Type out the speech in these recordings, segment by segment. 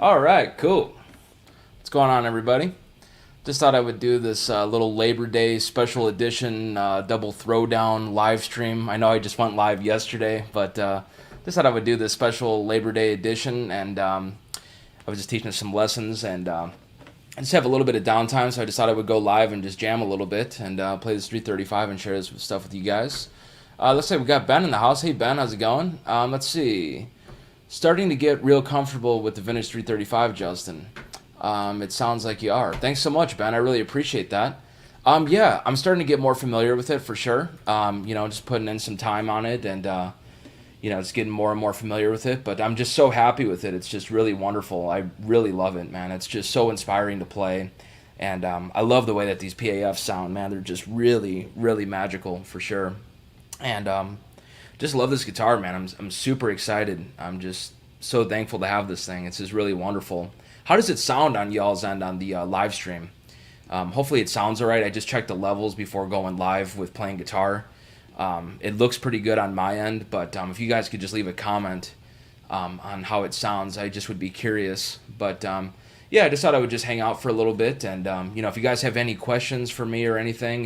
All right, cool. What's going on, everybody? Just thought I would do this little Labor Day special edition double throwdown live stream. I know I just went live yesterday, but just thought I would do this special Labor Day edition, and I was just teaching some lessons, and I just have a little bit of downtime, so I just thought I would go live and just jam a little bit and play this 335 and share this stuff with you guys. Let's say we got Ben in the house. Hey, Ben, how's it going? Let's see. Starting to get real comfortable with the vintage 335, Justin. It sounds like you are. Thanks so much, Ben. I really appreciate that. Yeah, I'm starting to get more familiar with it for sure. Just putting in some time on it and, just getting more and more familiar with it. But I'm just so happy with it. It's just really wonderful. I really love it, man. It's just so inspiring to play. And I love the way that these PAFs sound, man. They're just really, really magical for sure. And just love this guitar, man. I'm super excited. I'm just so thankful to have this thing. It's just really wonderful. How does it sound on y'all's end on the live stream? Hopefully it sounds all right. I just checked the levels before going live with playing guitar. It looks pretty good on my end, but if you guys could just leave a comment on how it sounds, I just would be curious. But yeah, I just thought I would just hang out for a little bit. And, if you guys have any questions for me or anything,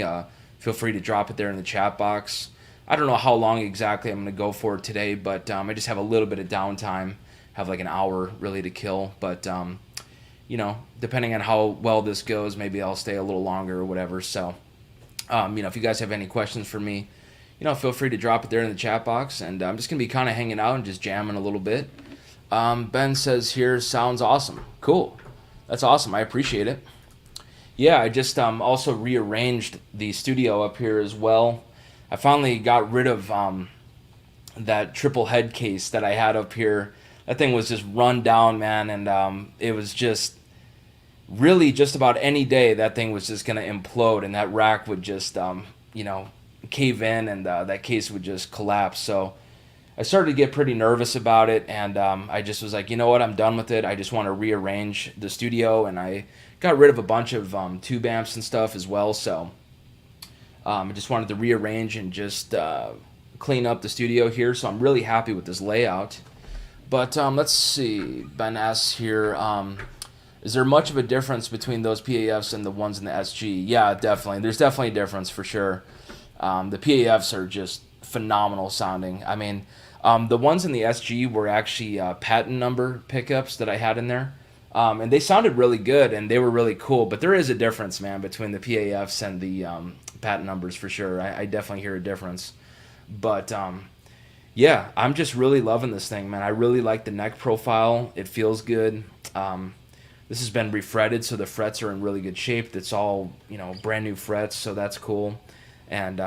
feel free to drop it there in the chat box. I don't know how long exactly I'm going to go for today, but I just have a little bit of downtime, have like an hour really to kill. But, depending on how well this goes, maybe I'll stay a little longer or whatever. So, if you guys have any questions for me, feel free to drop it there in the chat box. And I'm just going to be kind of hanging out and just jamming a little bit. Ben says here, sounds awesome. Cool. That's awesome. I appreciate it. Yeah, I just also rearranged the studio up here as well. I finally got rid of that triple head case that I had up here. That thing was just run down, man, and it was just really just about any day that thing was just going to implode, and that rack would just, cave in, and that case would just collapse. So I started to get pretty nervous about it, and I just was like, you know what, I'm done with it. I just want to rearrange the studio, and I got rid of a bunch of tube amps and stuff as well. So I just wanted to rearrange and just clean up the studio here. So I'm really happy with this layout. But let's see. Ben asks here, is there much of a difference between those PAFs and the ones in the SG? Yeah, definitely. There's definitely a difference for sure. The PAFs are just phenomenal sounding. I mean, the ones in the SG were actually patent number pickups that I had in there. And they sounded really good, and they were really cool. But there is a difference, man, between the PAFs and the patent numbers for sure. I definitely hear a difference. But yeah, I'm just really loving this thing, man. I really like the neck profile. It feels good. This has been refretted, so the frets are in really good shape. It's all, brand new frets, so that's cool. And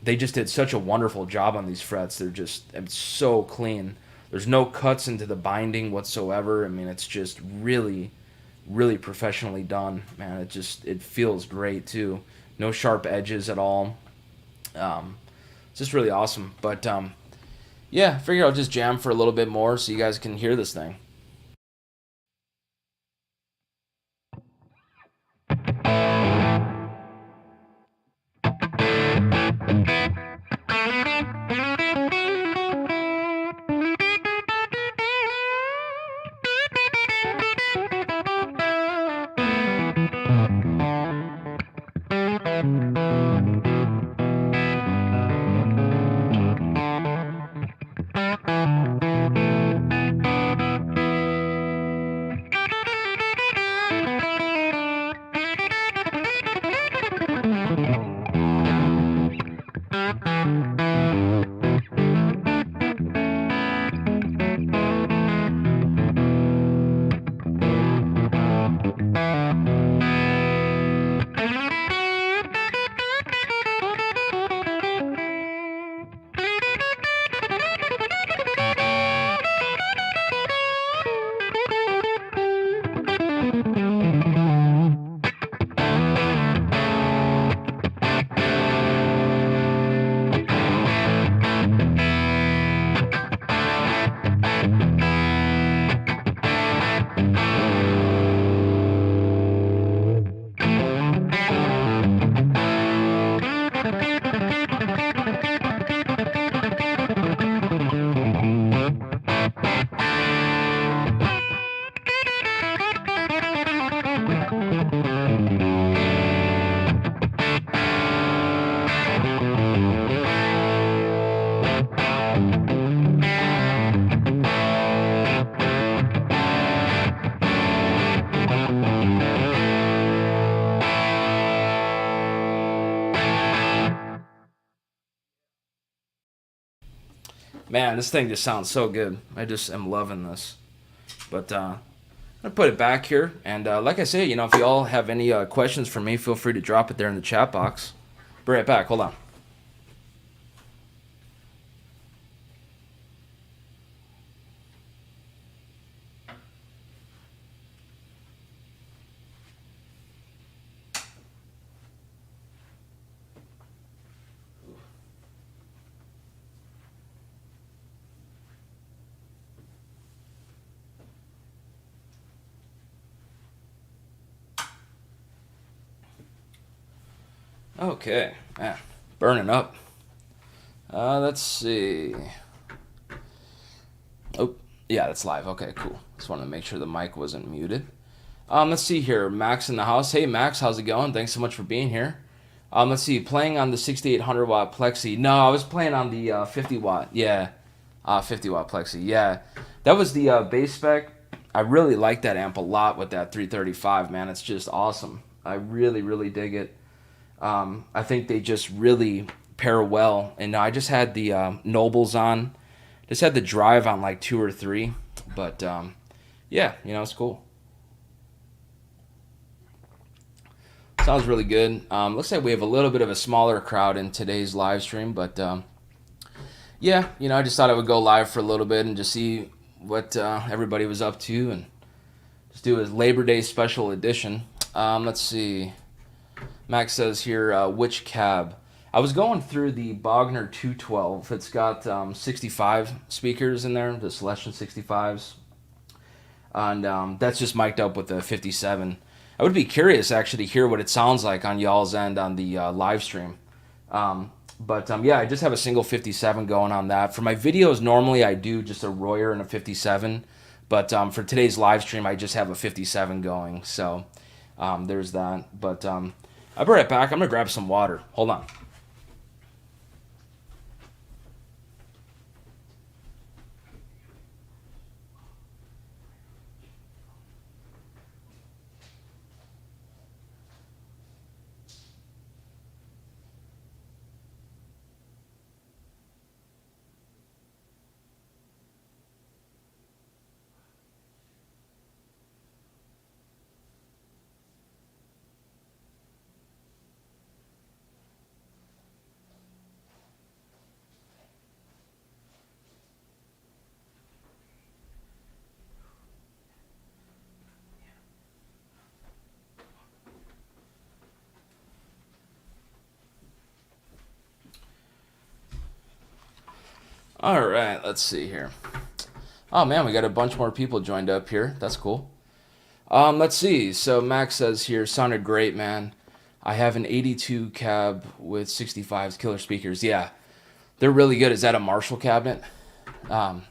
they just did such a wonderful job on these frets. It's so clean. There's no cuts into the binding whatsoever. I mean, it's just really, really professionally done, man. It feels great too. No sharp edges at all. It's just really awesome. But yeah, I figured I'll just jam for a little bit more so you guys can hear this thing. Man, this thing just sounds so good. I just am loving this. But I'm going to put it back here. And like I say, if you all have any questions for me, feel free to drop it there in the chat box. Be right back. Hold on. Okay, man, burning up. Let's see. Oh, yeah, that's live. Okay, cool. Just wanted to make sure the mic wasn't muted. Let's see here. Max in the house. Hey, Max, how's it going? Thanks so much for being here. Let's see. Playing on the 6800 watt Plexi. No, I was playing on the 50 watt. Yeah, 50 watt Plexi. Yeah, that was the bass spec. I really like that amp a lot with that 335, man. It's just awesome. I really, really dig it. I think they just really pair well. And I just had the Nobles on, just had the drive on like 2 or 3, but yeah, it's cool. Sounds really good. Looks like we have a little bit of a smaller crowd in today's live stream, but yeah, I just thought I would go live for a little bit and just see what everybody was up to and just do a Labor Day special edition. Let's see. Max says here, which cab? I was going through the Bogner 212. It's got 65 speakers in there, the Celestion 65s. And that's just mic'd up with the 57. I would be curious actually to hear what it sounds like on y'all's end on the live stream. But yeah, I just have a single 57 going on that. For my videos, normally I do just a Royer and a 57. But for today's live stream, I just have a 57 going. So there's that. But I'll be right back. I'm going to grab some water. Hold on. All right, let's see here. Oh man, we got a bunch more people joined up here. That's cool. Let's see. So Max says here, sounded great, man. I have an 82 cab with 65's killer speakers. Yeah, they're really good. Is that a Marshall cabinet? I'd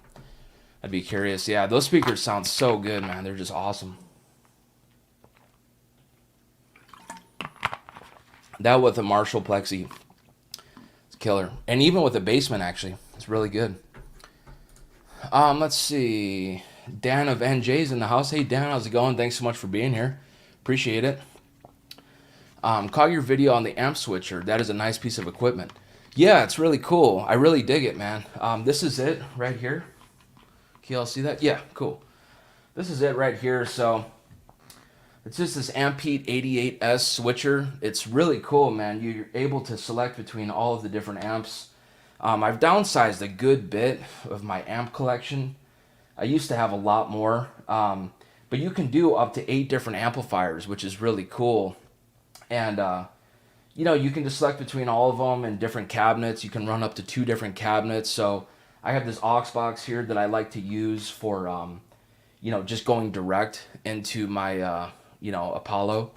be curious. Yeah, those speakers sound so good, man. They're just awesome. That with a Marshall Plexi, it's killer. And even with a basement, actually, it's really good. Let's see. Dan of NJ's in the house. Hey, Dan, how's it going? Thanks so much for being here. Appreciate it. Caught your video on the amp switcher. That is a nice piece of equipment. Yeah, it's really cool. I really dig it, man. This is it right here. Can y'all see that? Yeah, cool. This is it right here. So it's just this Ampete 88S switcher. It's really cool, man. You're able to select between all of the different amps. I've downsized a good bit of my amp collection. I used to have a lot more, but you can do up to 8 different amplifiers, which is really cool. And you can just select between all of them and different cabinets. You can run up to 2 different cabinets. So I have this aux box here that I like to use for just going direct into my Apollo,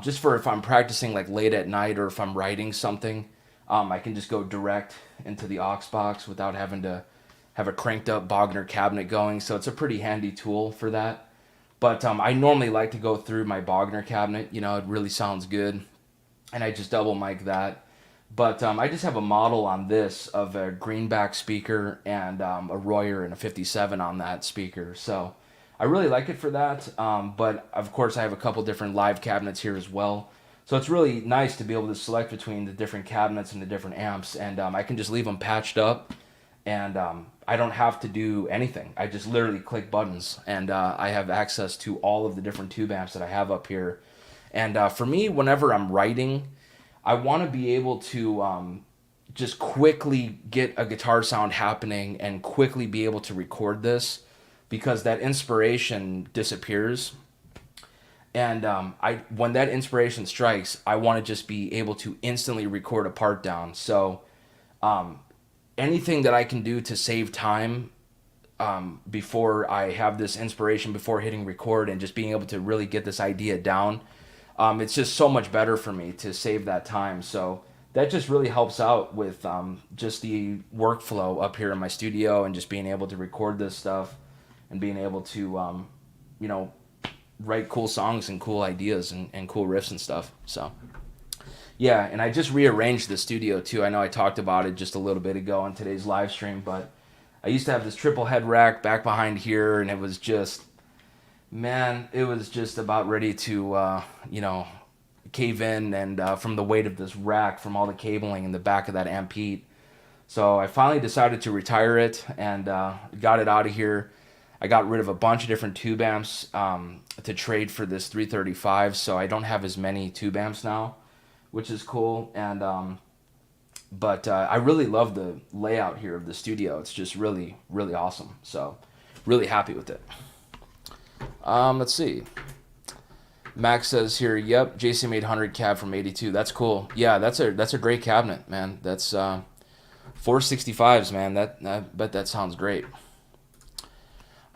just for if I'm practicing like late at night or if I'm writing something. I can just go direct into the aux box without having to have a cranked up Bogner cabinet going. So it's a pretty handy tool for that. But I normally like to go through my Bogner cabinet. It really sounds good. And I just double mic that. But I just have a model on this of a greenback speaker and a Royer and a 57 on that speaker. So I really like it for that. But of course I have a couple different live cabinets here as well. So it's really nice to be able to select between the different cabinets and the different amps, and I can just leave them patched up, and I don't have to do anything. I just literally click buttons, and I have access to all of the different tube amps that I have up here. And for me, whenever I'm writing, I want to be able to just quickly get a guitar sound happening and quickly be able to record this, because that inspiration disappears. And when that inspiration strikes, I want to just be able to instantly record a part down. So anything that I can do to save time before I have this inspiration, before hitting record and just being able to really get this idea down, it's just so much better for me to save that time. So that just really helps out with just the workflow up here in my studio and just being able to record this stuff and being able to, write cool songs and cool ideas and cool riffs and stuff. So yeah, and I just rearranged the studio too. I know I talked about it just a little bit ago on today's live stream, but I used to have this triple head rack back behind here, and it was just about ready to cave in, and from the weight of this rack, from all the cabling in the back of that amp heat. So I finally decided to retire it and got it out of here. I got rid of a bunch of different tube amps to trade for this 335, so I don't have as many tube amps now, which is cool. And but I really love the layout here of the studio. It's just really, really awesome. So really happy with it. Let's see. Max says here, yep, JCM 800 cab from 82. That's cool. Yeah, that's a great cabinet, man. That's 465s, man. I bet that sounds great.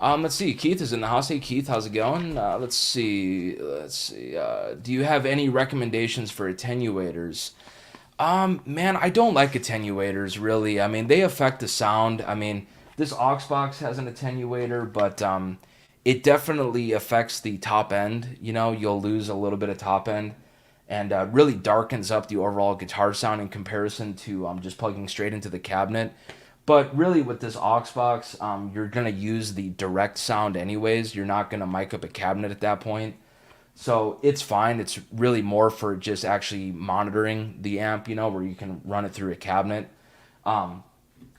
Let's see. Keith is in the house. Hey, Keith, how's it going? Let's see. Do you have any recommendations for attenuators? Man, I don't like attenuators, really. I mean, they affect the sound. I mean, this aux box has an attenuator, but it definitely affects the top end. You know, you'll lose a little bit of top end, and really darkens up the overall guitar sound in comparison to just plugging straight into the cabinet. But really, with this aux box, you're going to use the direct sound anyways. You're not going to mic up a cabinet at that point. So it's fine. It's really more for just actually monitoring the amp, you know, where you can run it through a cabinet. I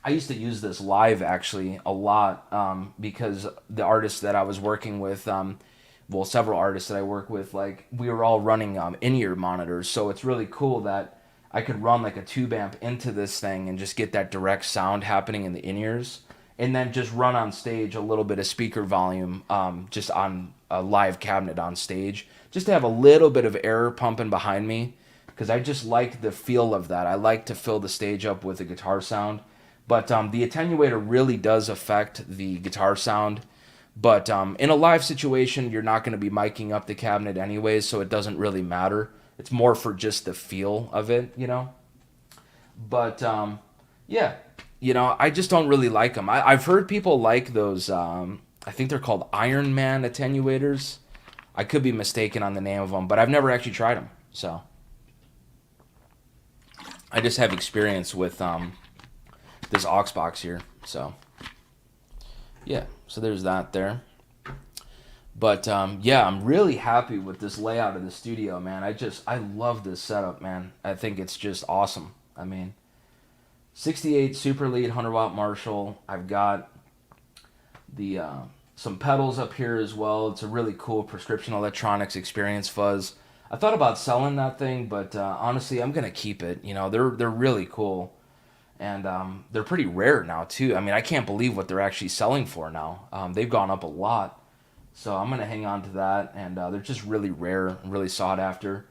used to use this live, actually, a lot because the artists that I was working with, well, several artists that I work with, like, we were all running in-ear monitors. So it's really cool that I could run like a tube amp into this thing and just get that direct sound happening in the in-ears, and then just run on stage a little bit of speaker volume just on a live cabinet on stage, just to have a little bit of air pumping behind me, because I just like the feel of that. I like to fill the stage up with a guitar sound, but the attenuator really does affect the guitar sound. But in a live situation, you're not going to be miking up the cabinet anyways, so it doesn't really matter. It's more for just the feel of it, you know. But yeah, you know, I just don't really like them. I've heard people like those. I think they're called Iron Man attenuators. I could be mistaken on the name of them, but I've never actually tried them. So I just have experience with this aux box here. So yeah, so there's that there. But yeah, I'm really happy with this layout of the studio, man. I love this setup, man. I think it's just awesome. I mean, 68 super lead 100-watt Marshall. I've got the some pedals up here as well. It's a really cool prescription electronics experience fuzz. I thought about selling that thing, but honestly, I'm gonna keep it. You know, they're really cool, and they're pretty rare now too. I mean, I can't believe what they're actually selling for now. They've gone up a lot. So I'm going to hang on to that, and they're just really rare and really sought after.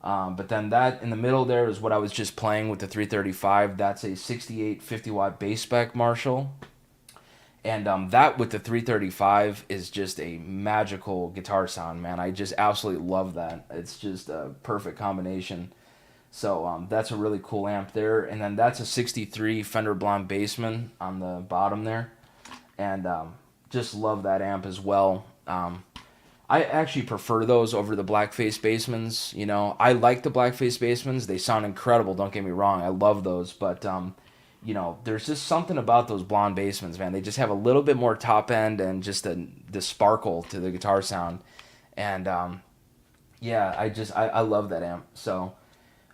But then that in the middle there is what I was just playing with the 335. That's a 68 50-watt bass spec Marshall. And that with the 335 is just a magical guitar sound, man. I just absolutely love that. It's just a perfect combination. So that's a really cool amp there. And then that's a 63 Fender Blonde Bassman on the bottom there. And just love that amp as well. I actually prefer those over the blackface Bassmans. You know, I like the blackface Bassmans. They sound incredible, don't get me wrong. I love those, but you know, there's just something about those blonde Bassmans, man. They just have a little bit more top end and just the sparkle to the guitar sound. And yeah, I love that amp. So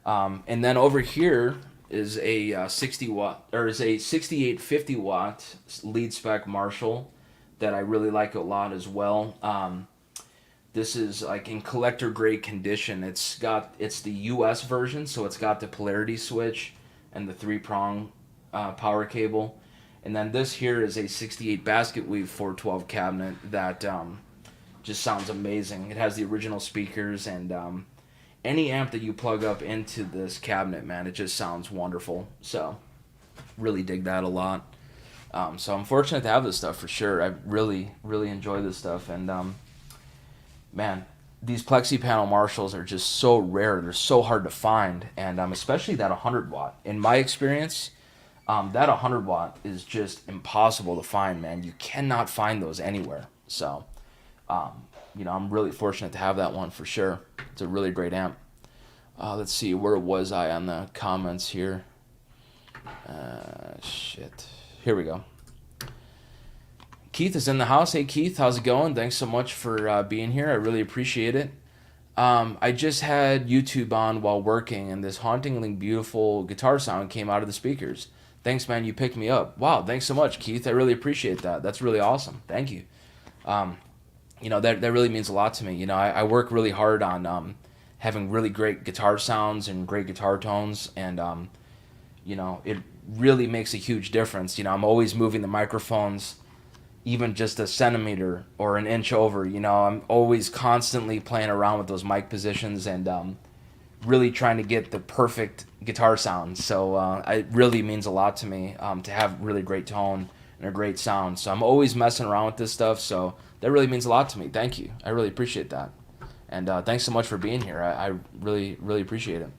and then over here is a 68 50-watt lead spec Marshall that I really like a lot as well. This is like in collector grade condition. It's the US version, so it's got the polarity switch and the 3-prong power cable. And then this here is a 68 basket weave 412 cabinet that just sounds amazing. It has the original speakers, and any amp that you plug up into this cabinet, man, it just sounds wonderful. So really dig that a lot. So I'm fortunate to have this stuff for sure. I really, really enjoy this stuff. And, man, these Plexi panel Marshalls are just so rare. They're so hard to find. And especially that 100-watt. In my experience, that 100-watt is just impossible to find, man. You cannot find those anywhere. So, you know, I'm really fortunate to have that one for sure. It's a really great amp. Let's see, where was I on the comments here? Shit. Here we go. Keith is in the house. Hey, Keith, how's it going? Thanks so much for being here. I really appreciate it. I just had YouTube on while working, and this hauntingly beautiful guitar sound came out of the speakers. Thanks, man. You picked me up. Wow, thanks so much, Keith. I really appreciate that. That's really awesome. Thank you. Um, that really means a lot to me. I work really hard on having really great guitar sounds and great guitar tones, and it really makes a huge difference. I'm always moving the microphones even just a centimeter or an inch over. I'm always constantly playing around with those mic positions and really trying to get the perfect guitar sound. So it really means a lot to me to have really great tone and a great sound. So I'm always messing around with this stuff. So that really means a lot to me. Thank you. I really appreciate that. And thanks so much for being here. I really, really appreciate it.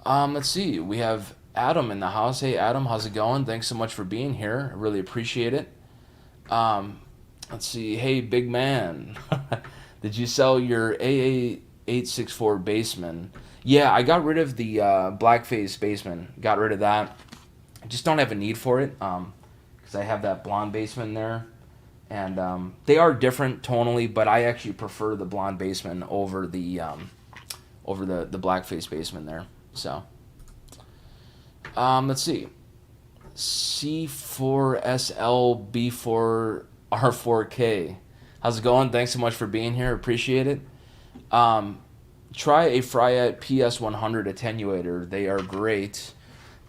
Let's see. We have Adam in the house. Hey, Adam, how's it going? Thanks so much for being here. I really appreciate it. Um, let's see. Hey, big man. Did you sell your AA864 Bassman? Yeah, I got rid of the blackface Bassman. Got rid of that. I just don't have a need for it because I have that blonde Bassman there. And they are different tonally, but I actually prefer the blonde Bassman over the blackface Bassman there. So, let's see. C4SLB4R4K. How's it going? Thanks so much for being here. Appreciate it. Try a Fryette PS100 attenuator. They are great.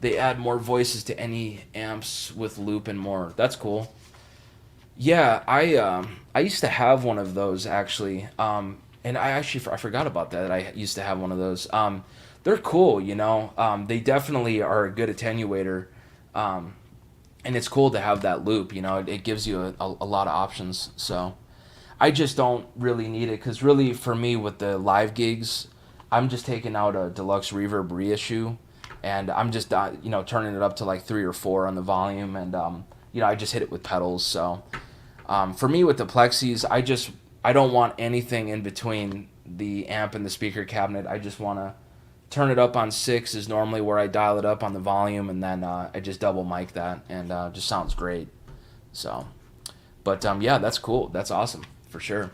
They add more voices to any amps with loop and more. That's cool. Yeah, I used to have one of those actually. And I forgot about that. I used to have one of those. They're cool, They definitely are a good attenuator. And it's cool to have that loop, it gives you a lot of options. So I just don't really need it because really for me with the live gigs, I'm just taking out a deluxe reverb reissue and I'm just, turning it up to like 3 or 4 on the volume and, I just hit it with pedals. So for me with the Plexis, I don't want anything in between the amp and the speaker cabinet. I just want to turn it up on 6 is normally where I dial it up on the volume, and then I just double mic that, and just sounds great. So, but yeah, that's cool. That's awesome for sure.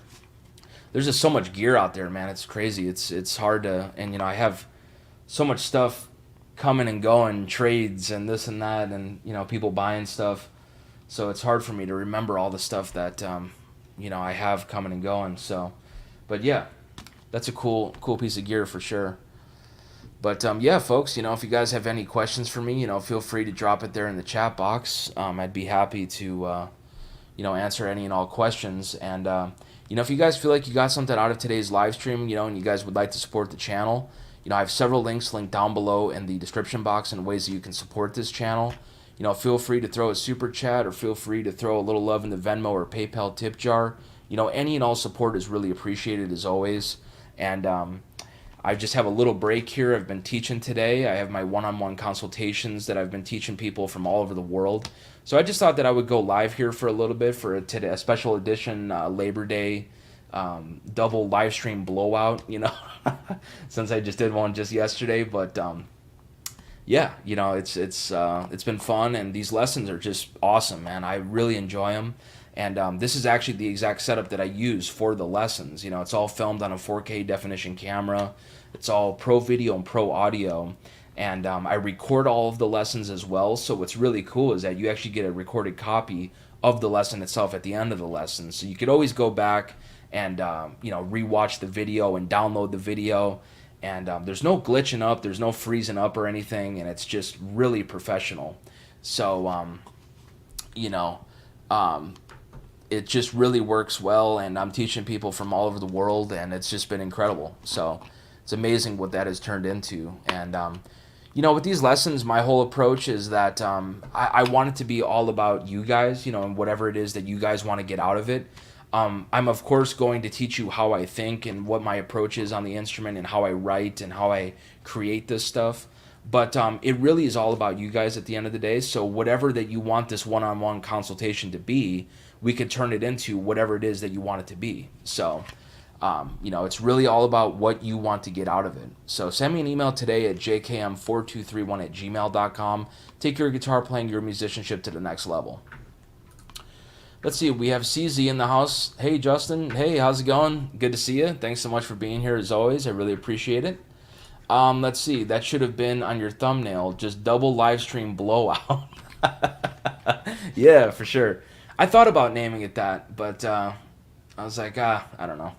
There's just so much gear out there, man. It's crazy. It's hard to, and I have so much stuff coming and going, trades and this and that, and people buying stuff. So it's hard for me to remember all the stuff that I have coming and going. So, but yeah, that's a cool piece of gear for sure. But yeah, folks, if you guys have any questions for me, feel free to drop it there in the chat box. I'd be happy to, answer any and all questions. And, if you guys feel like you got something out of today's live stream, and you guys would like to support the channel, I have several links linked down below in the description box and ways that you can support this channel. Feel free to throw a super chat or feel free to throw a little love in the Venmo or PayPal tip jar. Any and all support is really appreciated as always. And, I just have a little break here. I've been teaching today. I have my one-on-one consultations that I've been teaching people from all over the world. So I just thought that I would go live here for a little bit for a special edition Labor Day double live stream blowout, since I just did one just yesterday. But yeah, it's been fun, and these lessons are just awesome, man. I really enjoy them. And this is actually the exact setup that I use for the lessons. It's all filmed on a 4K definition camera. It's all pro video and pro audio. And I record all of the lessons as well. So what's really cool is that you actually get a recorded copy of the lesson itself at the end of the lesson. So you could always go back and, rewatch the video and download the video. And there's no glitching up. There's no freezing up or anything. And it's just really professional. So, it just really works well, and I'm teaching people from all over the world, and it's just been incredible. So it's amazing what that has turned into. And, with these lessons, my whole approach is that I want it to be all about you guys, and whatever it is that you guys want to get out of it. I'm, of course, going to teach you how I think and what my approach is on the instrument and how I write and how I create this stuff. But it really is all about you guys at the end of the day. So whatever that you want this one-on-one consultation to be, we could turn it into whatever it is that you want it to be. So, it's really all about what you want to get out of it. So send me an email today at jkm4231@gmail.com. Take your guitar playing, your musicianship to the next level. Let's see. We have CZ in the house. Hey, Justin. Hey, how's it going? Good to see you. Thanks so much for being here as always. I really appreciate it. Let's see. That should have been on your thumbnail. Just double live stream blowout. Yeah, for sure. I thought about naming it that, but I was like, I don't know.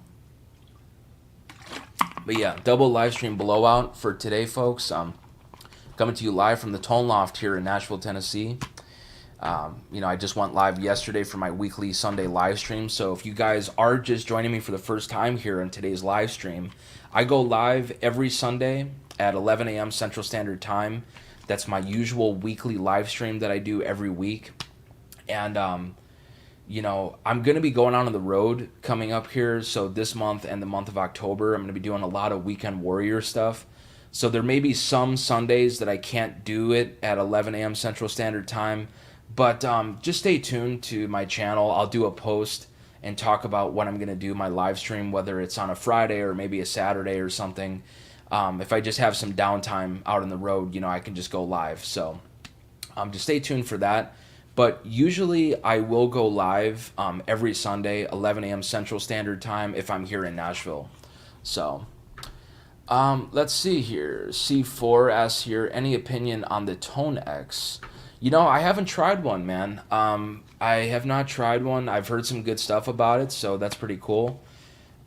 But yeah, double live stream blowout for today, folks. Coming to you live from the Tone Loft here in Nashville, Tennessee. I just went live yesterday for my weekly Sunday live stream. So if you guys are just joining me for the first time here in today's live stream, I go live every Sunday at 11 a.m. Central Standard Time. That's my usual weekly live stream that I do every week. And, I'm going to be going out on the road coming up here. So this month and the month of October, I'm going to be doing a lot of Weekend Warrior stuff. So there may be some Sundays that I can't do it at 11 a.m. Central Standard Time. But just stay tuned to my channel. I'll do a post and talk about when I'm going to do my live stream, whether it's on a Friday or maybe a Saturday or something. If I just have some downtime out on the road, I can just go live. So just stay tuned for that. But usually I will go live every Sunday, 11 a.m. Central Standard Time if I'm here in Nashville. So let's see here. C4 asks here, any opinion on the Tone X? I haven't tried one, man. I have not tried one. I've heard some good stuff about it, so that's pretty cool.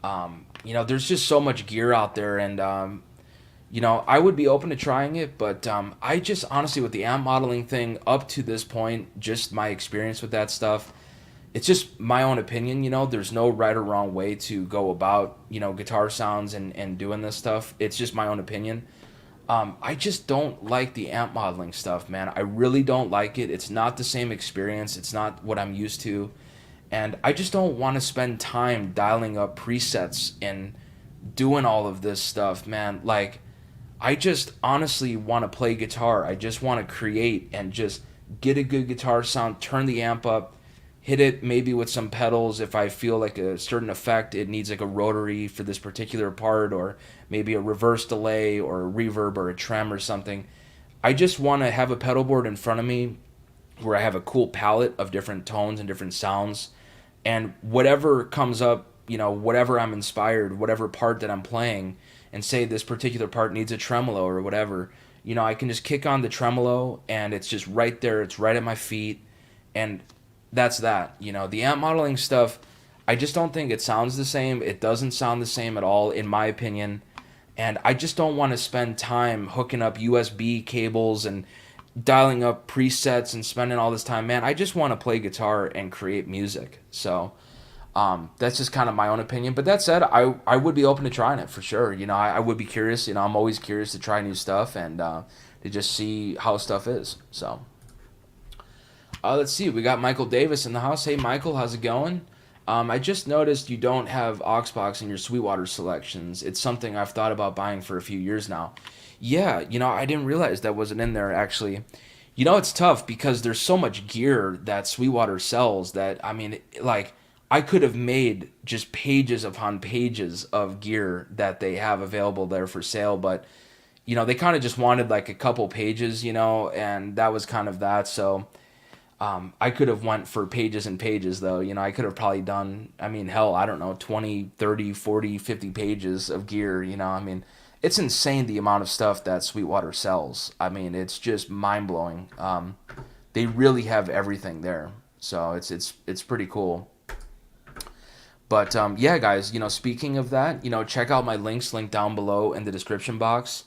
There's just so much gear out there, and I would be open to trying it, but I just honestly, with the amp modeling thing up to this point, just my experience with that stuff, it's just my own opinion. There's no right or wrong way to go about guitar sounds and doing this stuff. It's just my own opinion. I just don't like the amp modeling stuff, man. I really don't like it. It's not the same experience. It's not what I'm used to. And I just don't want to spend time dialing up presets and doing all of this stuff, man. Like, I just honestly want to play guitar. I just want to create and just get a good guitar sound, turn the amp up, hit it maybe with some pedals if I feel like a certain effect, it needs like a rotary for this particular part, or maybe a reverse delay or a reverb or a trem or something. I just want to have a pedal board in front of me where I have a cool palette of different tones and different sounds, and whatever comes up, whatever I'm inspired, whatever part that I'm playing, and say this particular part needs a tremolo or whatever, I can just kick on the tremolo and it's just right there, it's right at my feet, and that's that. The amp modeling stuff, I just don't think it sounds the same. It doesn't sound the same at all, in my opinion. And I just don't want to spend time hooking up USB cables and dialing up presets and spending all this time. Man, I just want to play guitar and create music. So that's just kind of my own opinion. But that said, I would be open to trying it for sure. I would be curious. I'm always curious to try new stuff and to just see how stuff is. So let's see. We got Michael Davis in the house. Hey, Michael, how's it going? I just noticed you don't have Auxbox in your Sweetwater selections. It's something I've thought about buying for a few years now. Yeah, I didn't realize that wasn't in there, actually. It's tough because there's so much gear that Sweetwater sells that, I could have made just pages upon pages of gear that they have available there for sale, but, they kind of just wanted like a couple pages, and that was kind of that, so I could have went for pages and pages, though. I could have probably done, hell, I don't know, 20, 30, 40, 50 pages of gear, it's insane the amount of stuff that Sweetwater sells. It's just mind-blowing. They really have everything there, so it's pretty cool. But, yeah, guys, speaking of that, check out my links linked down below in the description box.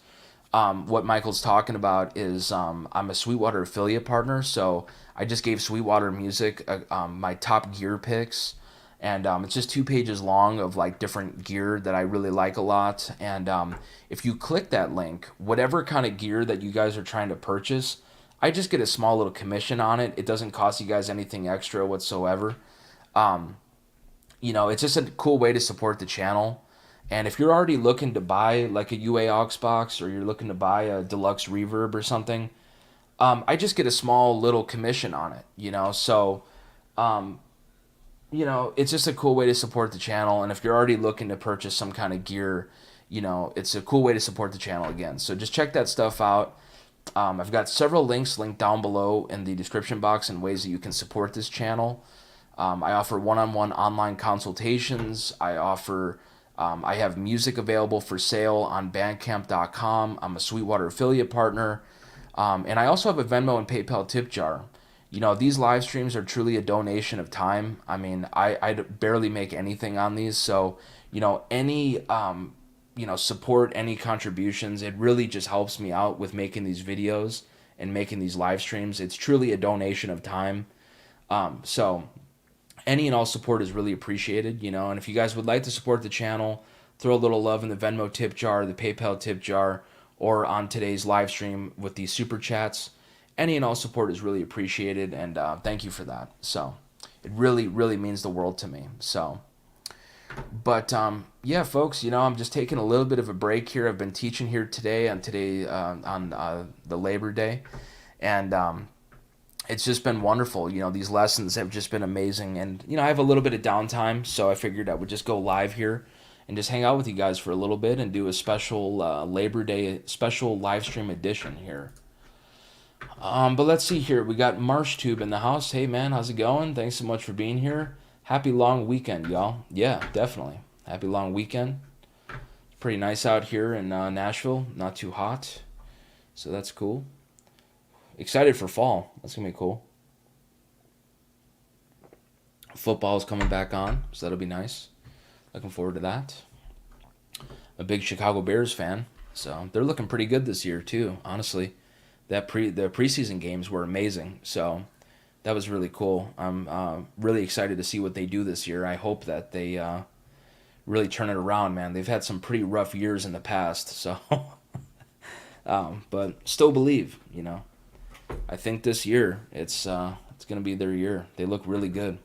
What Michael's talking about is I'm a Sweetwater affiliate partner, so I just gave Sweetwater Music my top gear picks, and it's just 2 pages long of like different gear that I really like a lot. And if you click that link, whatever kind of gear that you guys are trying to purchase, I just get a small little commission on it. It doesn't cost you guys anything extra whatsoever. It's just a cool way to support the channel. And if you're already looking to buy like a UA aux box, or you're looking to buy a deluxe reverb or something, I just get a small little commission on it, so, it's just a cool way to support the channel. And if you're already looking to purchase some kind of gear, it's a cool way to support the channel again. So just check that stuff out. I've got several links linked down below in the description box and ways that you can support this channel. I offer one-on-one online consultations. I have music available for sale on Bandcamp.com. I'm a Sweetwater affiliate partner. And I also have a Venmo and PayPal tip jar. These live streams are truly a donation of time. I mean, I barely make anything on these. So, any, support, any contributions, it really just helps me out with making these videos and making these live streams. It's truly a donation of time. So any and all support is really appreciated, and if you guys would like to support the channel, throw a little love in the Venmo tip jar, the PayPal tip jar, or on today's live stream with these super chats. Any and all support is really appreciated, and thank you for that. So it really, really means the world to me. So, but yeah, folks, I'm just taking a little bit of a break here. I've been teaching here today on the Labor Day, and it's just been wonderful. These lessons have just been amazing. And, I have a little bit of downtime, so I figured I would just go live here and just hang out with you guys for a little bit and do a special Labor Day special live stream edition here. But let's see here. We got Marsh Tube in the house. Hey, man, how's it going? Thanks so much for being here. Happy long weekend, y'all. Yeah, definitely. Happy long weekend. It's pretty nice out here in Nashville. Not too hot, so that's cool. Excited for fall. That's going to be cool. Football's coming back on, so that'll be nice. Looking forward to that. A big Chicago Bears fan, so they're looking pretty good this year too, honestly. The preseason games were amazing, so that was really cool. I'm really excited to see what they do this year. I hope that they really turn it around, man. They've had some pretty rough years in the past, so but still believe, I think this year it's going to be their year. They look really good.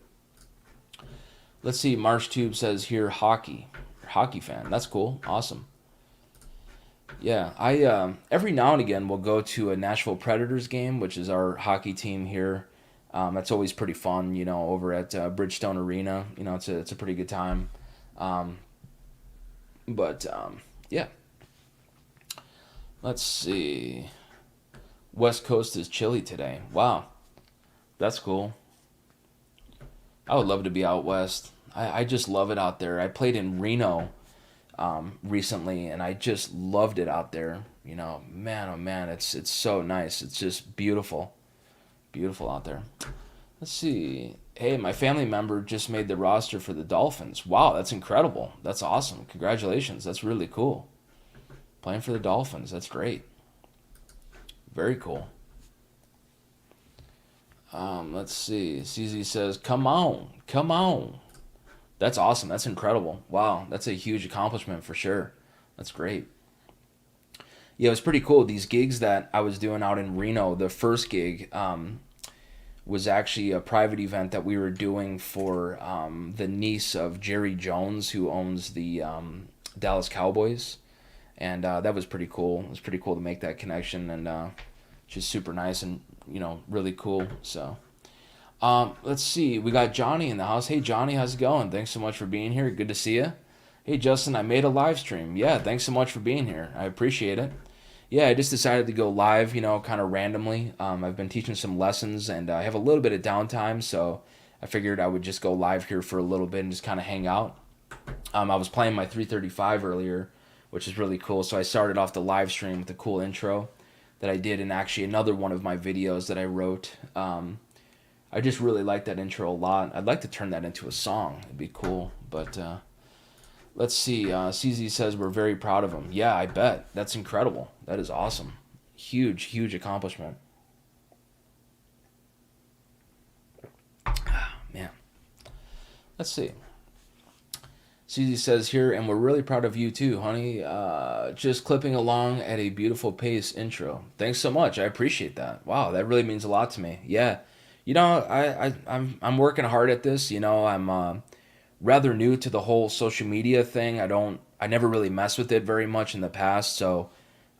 Let's see. Marsh Tube says here hockey fan. That's cool. Awesome. Yeah, I every now and again will go to a Nashville Predators game, which is our hockey team here. That's always pretty fun, over at Bridgestone Arena. It's a pretty good time. Yeah. Let's see. West Coast is chilly today. Wow, that's cool. I would love to be out west. I just love it out there. I played in Reno recently, and I just loved it out there. Man, oh man, it's so nice. It's just beautiful out there. Let's see. Hey, my family member just made the roster for the Dolphins. Wow, that's incredible. That's awesome. Congratulations. That's really cool. Playing for the Dolphins. That's great. Very cool. Let's see. CZ says, come on. That's awesome. That's incredible. Wow, that's a huge accomplishment for sure. That's great. Yeah, it was pretty cool. These gigs that I was doing out in Reno, the first gig was actually a private event that we were doing for the niece of Jerry Jones, who owns the Dallas Cowboys. And that was pretty cool. It was pretty cool to make that connection, and just super nice and, really cool. So, let's see. We got Johnny in the house. Hey, Johnny, how's it going? Thanks so much for being here. Good to see you. Hey, Justin, I made a live stream. Yeah, thanks so much for being here. I appreciate it. Yeah, I just decided to go live, kind of randomly. I've been teaching some lessons, and I have a little bit of downtime, so I figured I would just go live here for a little bit and just kind of hang out. I was playing my 335 earlier, which is really cool. So I started off the live stream with a cool intro that I did in actually another one of my videos that I wrote. I just really like that intro a lot. I'd like to turn that into a song. It'd be cool. But let's see. CZ says we're very proud of him. Yeah, I bet. That's incredible. That is awesome. Huge, huge accomplishment. Man. Let's see. CZ says here, and we're really proud of you too, honey. Just clipping along at a beautiful pace intro. Thanks so much. I appreciate that. Wow, that really means a lot to me. Yeah, I'm working hard at this. I'm rather new to the whole social media thing. I never really messed with it very much in the past, so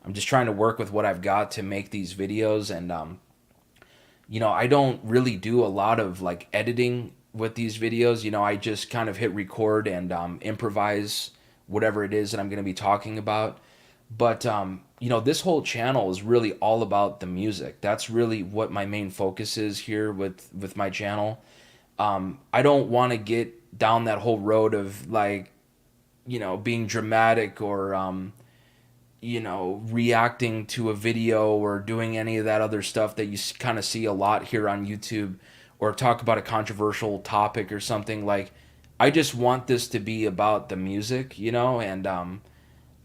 I'm just trying to work with what I've got to make these videos. And I don't really do a lot of like editing with these videos. I just kind of hit record and improvise whatever it is that I'm going to be talking about. But this whole channel is really all about the music. That's really what my main focus is here with my channel. I don't want to get down that whole road of like, being dramatic or reacting to a video or doing any of that other stuff that you kind of see a lot here on YouTube, or talk about a controversial topic or something. Like, I just want this to be about the music, and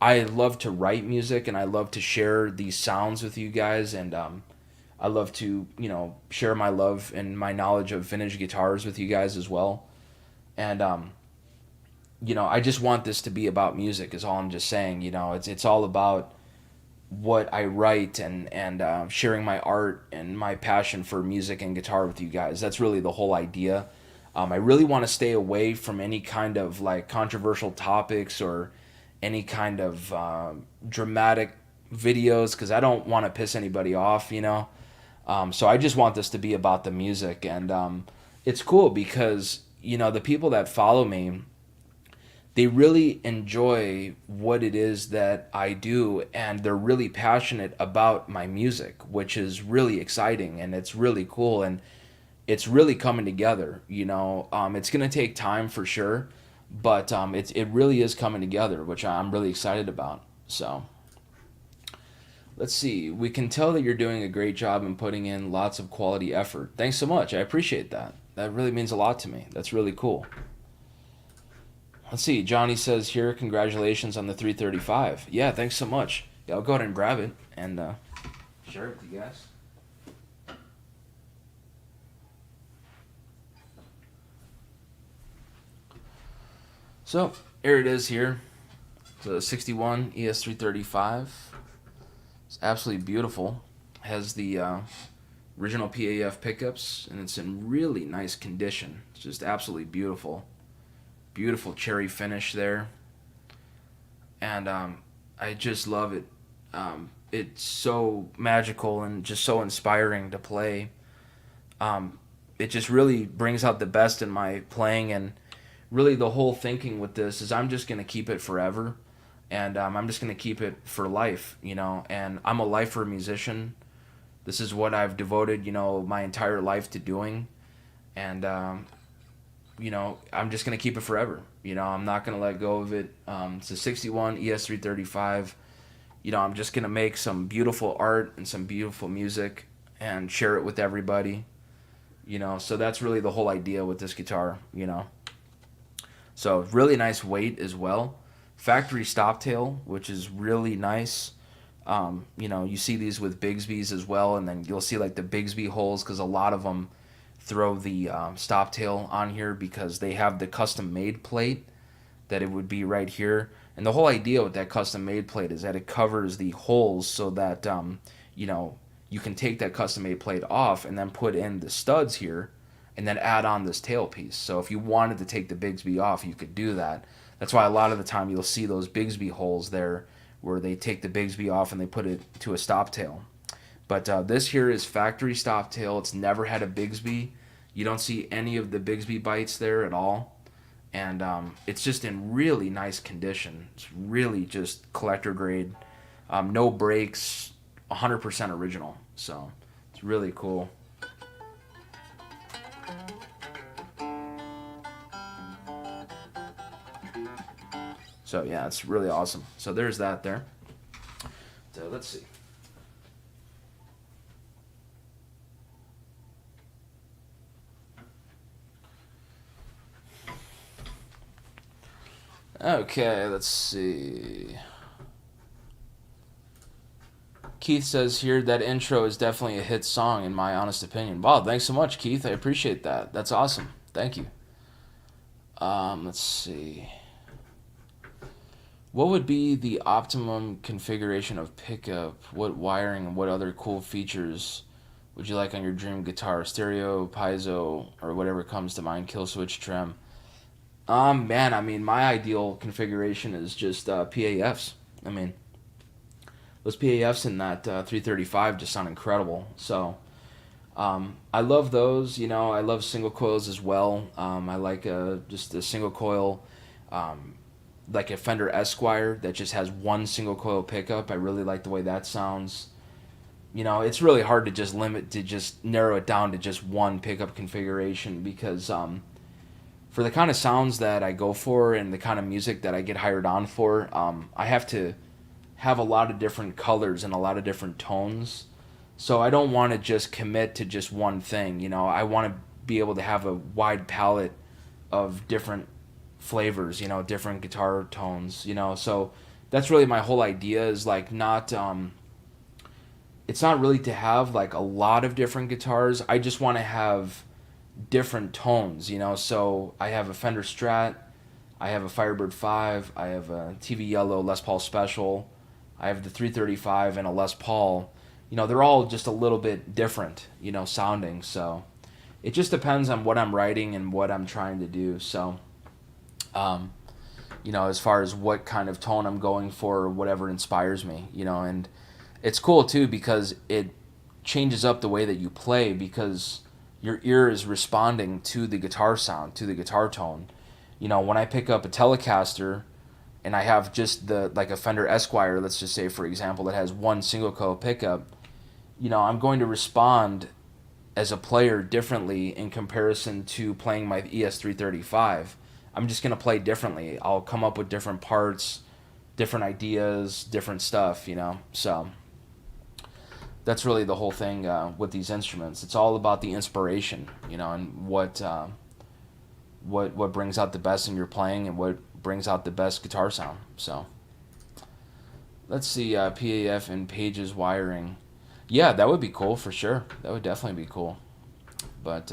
I love to write music and I love to share these sounds with you guys, and I love to, share my love and my knowledge of vintage guitars with you guys as well. And I just want this to be about music. Is all I'm just saying. It's all about what I write, and sharing my art and my passion for music and guitar with you guys. That's really the whole idea. I really want to stay away from any kind of like controversial topics or any kind of dramatic videos, because I don't want to piss anybody off. So I just want this to be about the music, and it's cool because the people that follow me, they really enjoy what it is that I do, and they're really passionate about my music, which is really exciting and it's really cool, and it's really coming together. It's gonna take time for sure, but it really is coming together, which I'm really excited about. So let's see. We can tell that you're doing a great job and putting in lots of quality effort. Thanks so much. I appreciate that. That really means a lot to me. That's really cool. Let's see. Johnny says here, congratulations on the 335. Yeah, thanks so much. Yeah, I'll go ahead and grab it and share it with you guys. So here it is here. It's a 61 ES-335. It's absolutely beautiful. It has the original PAF pickups, and it's in really nice condition. It's just absolutely beautiful. Beautiful cherry finish there. And I just love it. It's so magical and just so inspiring to play. It just really brings out the best in my playing, and really the whole thinking with this is I'm just going to keep it forever, and I'm just going to keep it for life, and I'm a lifer musician. This is what I've devoted, my entire life to doing, and I'm just going to keep it forever. I'm not going to let go of it. It's a 61 ES-335. I'm just going to make some beautiful art and some beautiful music and share it with everybody. So that's really the whole idea with this guitar. So really nice weight as well. Factory stop tail, which is really nice. You see these with Bigsby's as well, and then you'll see like the Bigsby holes, because a lot of them throw the stop tail on here because they have the custom made plate that it would be right here. And the whole idea with that custom made plate is that it covers the holes so that you can take that custom made plate off and then put in the studs here and then add on this tail piece. So if you wanted to take the Bigsby off, you could do that. That's why a lot of the time you'll see those Bigsby holes there where they take the Bigsby off and they put it to a stop tail. But this here is factory stop tail. It's never had a Bigsby. You don't see any of the Bigsby bites there at all. And it's just in really nice condition. It's really just collector grade. No breaks, 100% original. So it's really cool. So yeah, it's really awesome. So there's that there. So let's see. Okay, let's see. Keith says here that intro is definitely a hit song in my honest opinion. Wow, thanks so much, Keith. I appreciate that. That's awesome. Thank you. Let's see. What would be the optimum configuration of pickup? What wiring and what other cool features would you like on your dream guitar? Stereo, piezo, or whatever comes to mind. Kill switch, trem. Man, I mean, my ideal configuration is just PAFs. I mean, those PAFs in that 335 just sound incredible. So, I love those. I love single coils as well. I like just a single coil, like a Fender Esquire that just has one single coil pickup. I really like the way that sounds. it's really hard to just narrow it down to just one pickup configuration because for the kind of sounds that I go for and the kind of music that I get hired on for, I have to have a lot of different colors and a lot of different tones. So I don't want to just commit to just one thing. I want to be able to have a wide palette of different flavors, different guitar tones, So that's really my whole idea is like not it's not really to have like a lot of different guitars. I just want to have different tones, So I have a Fender Strat, I have a Firebird 5, I have a TV Yellow Les Paul Special, I have the 335 and a Les Paul. They're all just a little bit different, sounding. So it just depends on what I'm writing and what I'm trying to do. So, as far as what kind of tone I'm going for or whatever inspires me, and it's cool too because it changes up the way that you play because your ear is responding to the guitar sound, to the guitar tone. When I pick up a Telecaster and I have just like a Fender Esquire, let's just say for example, that has one single coil pickup, I'm going to respond as a player differently in comparison to playing my ES-335. I'm just going to play differently. I'll come up with different parts, different ideas, different stuff, So that's really the whole thing with these instruments. It's all about the inspiration, and what brings out the best in your playing and what brings out the best guitar sound. So let's see, PAF and Page's wiring. Yeah, that would be cool for sure. That would definitely be cool. But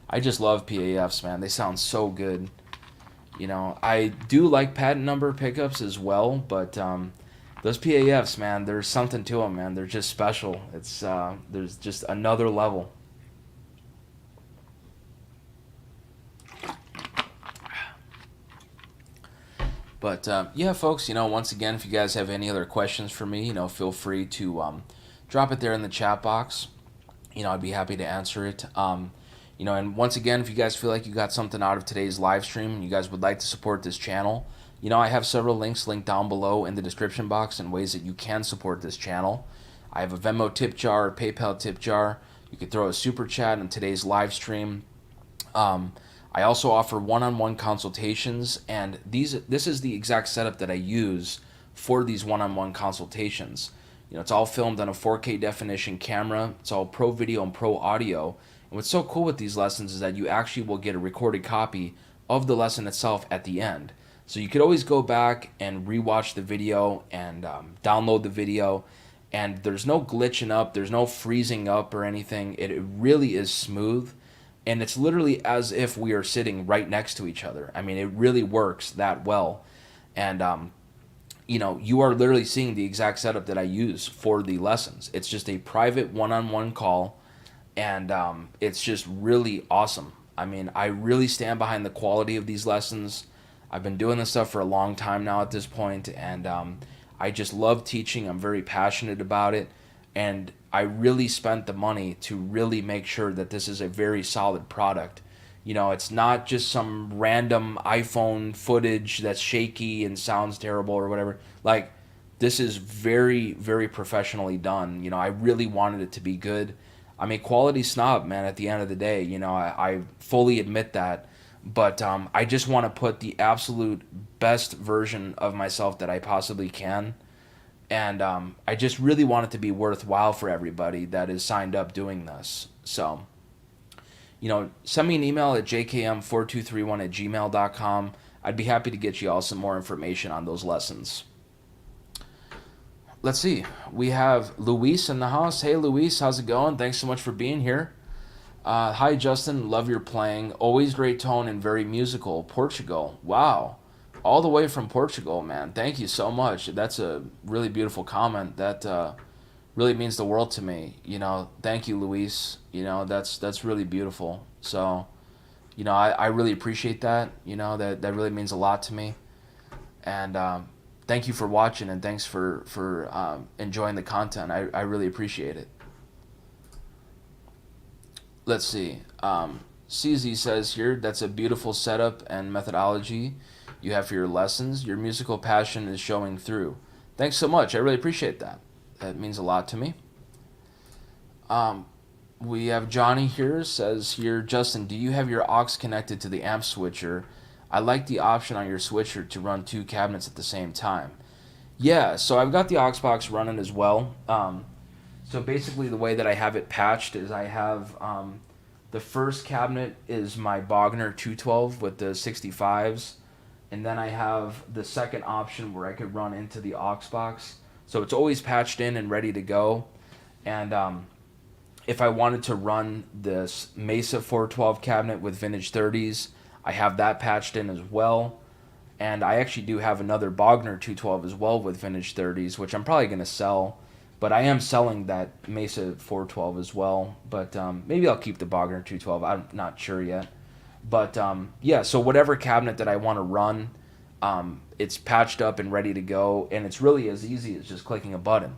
I just love PAFs, man. They sound so good. I do like patent number pickups as well, but those PAFs, man, there's something to them, man. They're just special. It's there's just another level. But yeah, folks, once again, if you guys have any other questions for me, feel free to drop it there in the chat box. I'd be happy to answer it. And once again, if you guys feel like you got something out of today's live stream and you guys would like to support this channel, I have several links linked down below in the description box and ways that you can support this channel. I have a Venmo Tip Jar, a PayPal Tip Jar. You could throw a super chat in today's live stream. I also offer one-on-one consultations, and this is the exact setup that I use for these one-on-one consultations. It's all filmed on a 4K definition camera. It's all pro video and pro audio. And what's so cool with these lessons is that you actually will get a recorded copy of the lesson itself at the end. So you could always go back and rewatch the video and download the video. And there's no glitching up, there's no freezing up or anything. It really is smooth. And it's literally as if we are sitting right next to each other. I mean, it really works that well. And, you are literally seeing the exact setup that I use for the lessons. It's just a private one-on-one call. And it's just really awesome. I mean, I really stand behind the quality of these lessons. I've been doing this stuff for a long time now at this point, and I just love teaching. I'm very passionate about it, and I really spent the money to really make sure that this is a very solid product. It's not just some random iPhone footage that's shaky and sounds terrible or whatever. Like, this is very, very professionally done. I really wanted it to be good. I'm a quality snob, man, at the end of the day. I fully admit that. But I just want to put the absolute best version of myself that I possibly can. And I just really want it to be worthwhile for everybody that is signed up doing this. So, send me an email at jkm4231@gmail.com. I'd be happy to get you all some more information on those lessons. Let's see. We have Luis in the house. Hey, Luis, how's it going? Thanks so much for being here. Hi, Justin. Love your playing. Always great tone and very musical. Portugal. Wow. All the way from Portugal, man. Thank you so much. That's a really beautiful comment. That really means the world to me. Thank you, Luis. That's really beautiful. So, I really appreciate that. That really means a lot to me. And thank you for watching, and thanks for enjoying the content. I really appreciate it. Let's see. CZ says here, that's a beautiful setup and methodology you have for your lessons. Your musical passion is showing through. Thanks so much. I really appreciate that. That means a lot to me. Um, we have Johnny here says here, Justin, do you have your aux connected to the amp switcher? I like the option on your switcher to run two cabinets at the same time. Yeah, so I've got the aux box running as well. So basically, the way that I have it patched is I have the first cabinet is my Bogner 212 with the 65s, and then I have the second option where I could run into the aux box. So it's always patched in and ready to go. And if I wanted to run this Mesa 412 cabinet with vintage 30s, I have that patched in as well. And I actually do have another Bogner 212 as well with vintage 30s, which I'm probably going to sell. But I am selling that Mesa 412 as well. But maybe I'll keep the Bogner 212. I'm not sure yet. But yeah, so whatever cabinet that I want to run, it's patched up and ready to go. And it's really as easy as just clicking a button.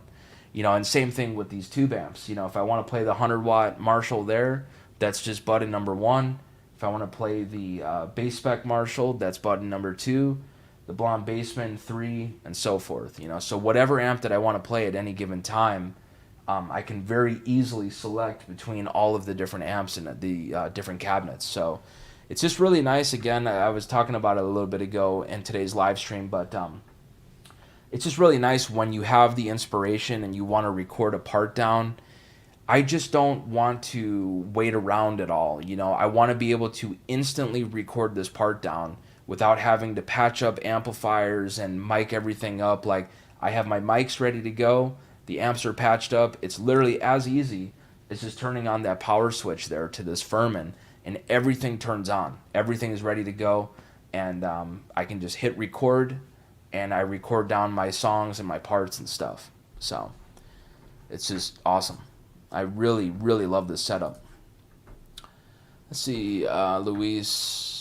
And same thing with these tube amps. If I want to play the 100-watt Marshall there, that's just button number one. If I want to play the bass spec Marshall, that's button number two. The Blonde Bassman 3, and so forth. So whatever amp that I want to play at any given time, I can very easily select between all of the different amps and the different cabinets. So it's just really nice. Again, I was talking about it a little bit ago in today's live stream, but it's just really nice when you have the inspiration and you want to record a part down. I just don't want to wait around at all. I want to be able to instantly record this part down without having to patch up amplifiers and mic everything up. Like, I have my mics ready to go, the amps are patched up. It's literally as easy as just turning on that power switch there to this Furman, and everything turns on. Everything is ready to go, and I can just hit record, and I record down my songs and my parts and stuff. So it's just awesome. I really, really love this setup. Let's see, Luis.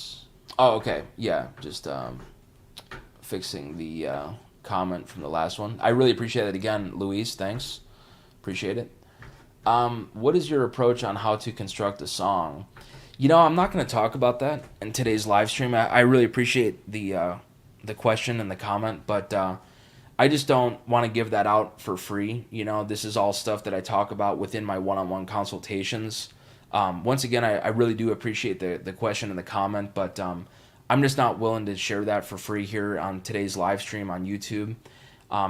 Oh, okay. Yeah, just fixing the comment from the last one. I really appreciate it again, Luis. Thanks. Appreciate it. What is your approach on how to construct a song? I'm not going to talk about that in today's live stream. I really appreciate the question and the comment, but I just don't want to give that out for free. This is all stuff that I talk about within my one-on-one consultations. Once again, I really do appreciate the question and the comment, but I'm just not willing to share that for free here on today's live stream on YouTube.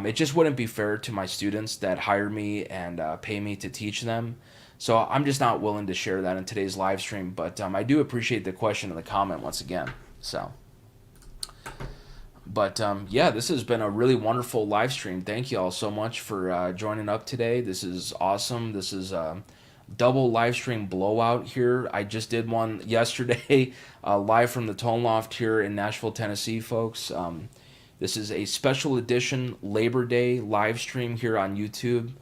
It just wouldn't be fair to my students that hire me and pay me to teach them. So I'm just not willing to share that in today's live stream, but I do appreciate the question and the comment once again. But yeah, this has been a really wonderful live stream. Thank you all so much for joining up today. This is awesome. This is double live stream blowout here. I just did one yesterday, live from the Tone Loft here in Nashville, Tennessee, folks. This is a special edition Labor Day live stream here on YouTube.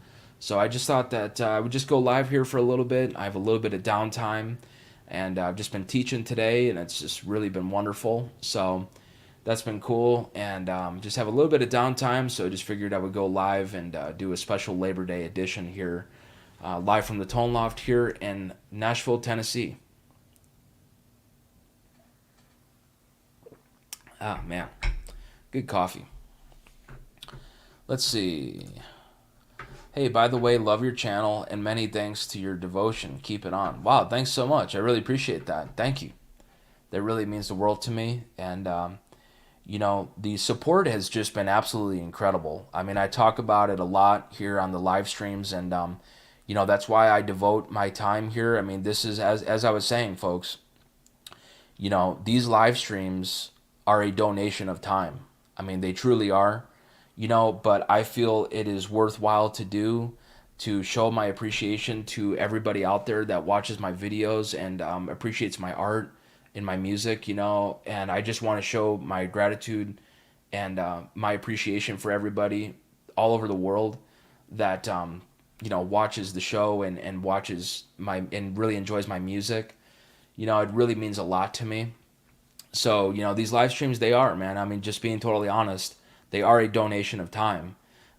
So I just thought that I would just go live here for a little bit. I have a little bit of downtime, and I've just been teaching today, and it's just really been wonderful. So that's been cool, and just have a little bit of downtime, so I just figured I would go live and do a special Labor Day edition here, live from the Tone Loft here in Nashville, Tennessee. Ah, man. Good coffee. Let's see. Hey, by the way, love your channel, and many thanks to your devotion. Keep it on. Wow, thanks so much. I really appreciate that. Thank you. That really means the world to me, and the support has just been absolutely incredible. I mean, I talk about it a lot here on the live streams, and that's why I devote my time here. I mean, this is, as I was saying, folks, these live streams are a donation of time. I mean, they truly are, but I feel it is worthwhile to do, to show my appreciation to everybody out there that watches my videos and appreciates my art and my music, and I just want to show my gratitude and my appreciation for everybody all over the world that watches the show and watches and really enjoys my music. It really means a lot to me. So these live streams, they are, man, I mean, just being totally honest, they are a donation of time.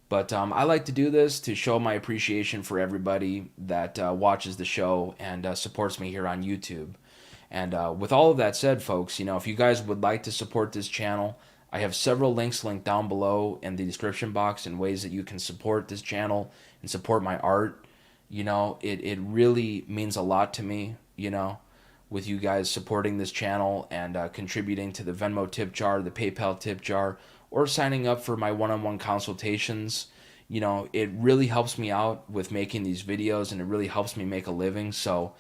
But I like to do this to show my appreciation for everybody that watches the show and supports me here on YouTube. And with all of that said, folks, if you guys would like to support this channel, I have several links linked down below in the description box in ways that you can support this channel and support my art. It really means a lot to me, with you guys supporting this channel and contributing to the Venmo Tip Jar, the PayPal Tip Jar, or signing up for my one-on-one consultations. It really helps me out with making these videos, and it really helps me make a living. So,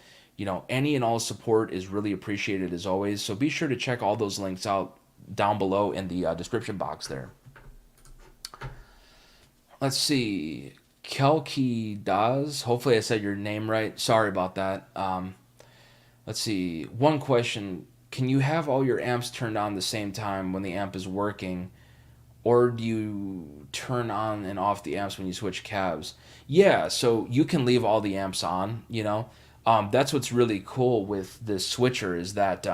any and all support is really appreciated as always. So be sure to check all those links out down below in the description box there. Let's see. Kelki Daz. Hopefully I said your name right. Sorry about that. Let's see. One question. Can you have all your amps turned on the same time when the amp is working? Or do you turn on and off the amps when you switch cabs? Yeah, so you can leave all the amps on. That's what's really cool with this switcher is that,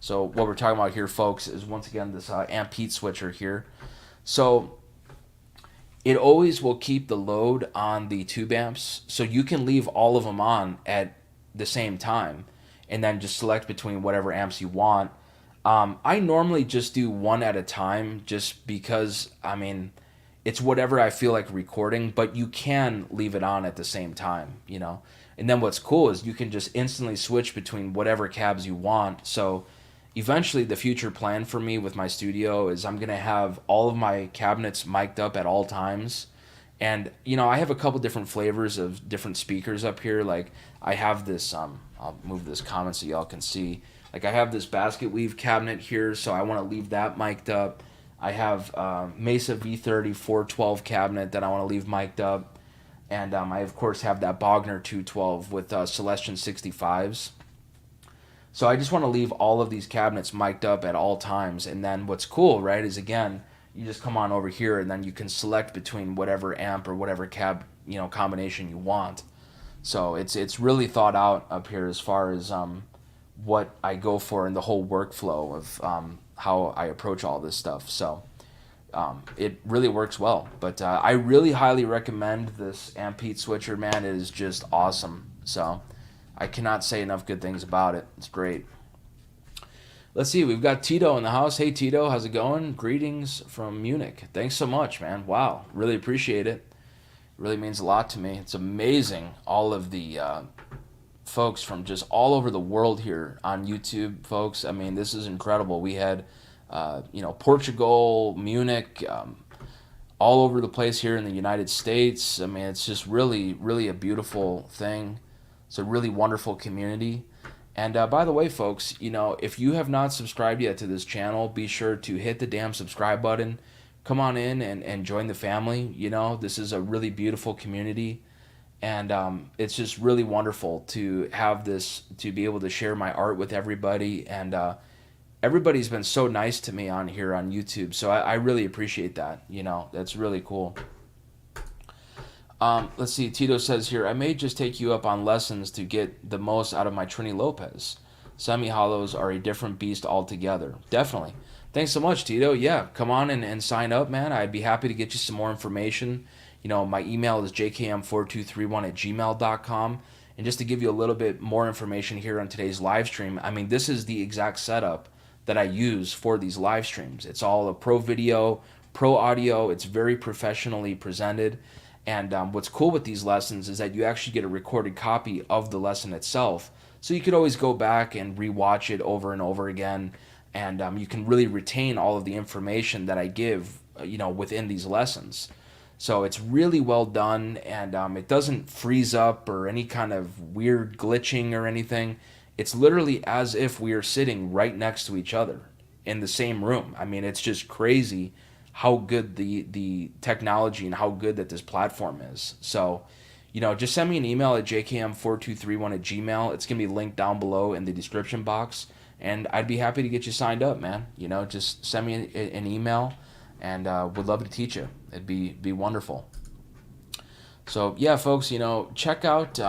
so what we're talking about here, folks, is once again this amp heat switcher here. So it always will keep the load on the tube amps, so you can leave all of them on at the same time and then just select between whatever amps you want. I normally just do one at a time just because, it's whatever I feel like recording, but you can leave it on at the same time. And then what's cool is you can just instantly switch between whatever cabs you want. So eventually the future plan for me with my studio is I'm going to have all of my cabinets mic'd up at all times. And, I have a couple different flavors of different speakers up here. Like I have this, I'll move this comment so y'all can see. Like I have this basket weave cabinet here, so I want to leave that mic'd up. I have Mesa V30 412 cabinet that I want to leave mic'd up. And I, of course, have that Bogner 212 with Celestion 65s. So I just want to leave all of these cabinets mic'd up at all times. And then what's cool, right, is again, you just come on over here and then you can select between whatever amp or whatever cab, combination you want. So it's really thought out up here as far as what I go for in the whole workflow of how I approach all this stuff. So it really works well. But I really highly recommend this amp heat switcher, man. It is just awesome. So I cannot say enough good things about it. It's great. Let's see. We've got Tito in the house. Hey, Tito. How's it going? Greetings from Munich. Thanks so much, man. Wow. Really appreciate it. It really means a lot to me. It's amazing. All of the folks from just all over the world here on YouTube, folks. This is incredible. We had, Portugal, Munich, all over the place here in the United States. It's just really, really a beautiful thing. It's a really wonderful community. And by the way, folks, if you have not subscribed yet to this channel, be sure to hit the damn subscribe button. Come on in and join the family. This is a really beautiful community. And it's just really wonderful to have this, to be able to share my art with everybody. And everybody's been so nice to me on here on YouTube. So I really appreciate that. That's really cool. Let's see. Tito says here, I may just take you up on lessons to get the most out of my Trini Lopez. Semi-hollows are a different beast altogether. Definitely. Thanks so much, Tito. Yeah, come on and sign up, man. I'd be happy to get you some more information. My email is jkm4231@gmail.com. And just to give you a little bit more information here on today's live stream, this is the exact setup that I use for these live streams. It's all a pro video, pro audio. It's very professionally presented. And what's cool with these lessons is that you actually get a recorded copy of the lesson itself. So you could always go back and rewatch it over and over again. And you can really retain all of the information that I give, within these lessons. So it's really well done, and it doesn't freeze up or any kind of weird glitching or anything. It's literally as if we are sitting right next to each other in the same room. It's just crazy how good the technology and how good that this platform is. So, just send me an email at jkm4231@gmail. It's going to be linked down below in the description box, and I'd be happy to get you signed up, man. Just send me an email, and would love to teach you. It'd be wonderful. So, yeah, folks, check out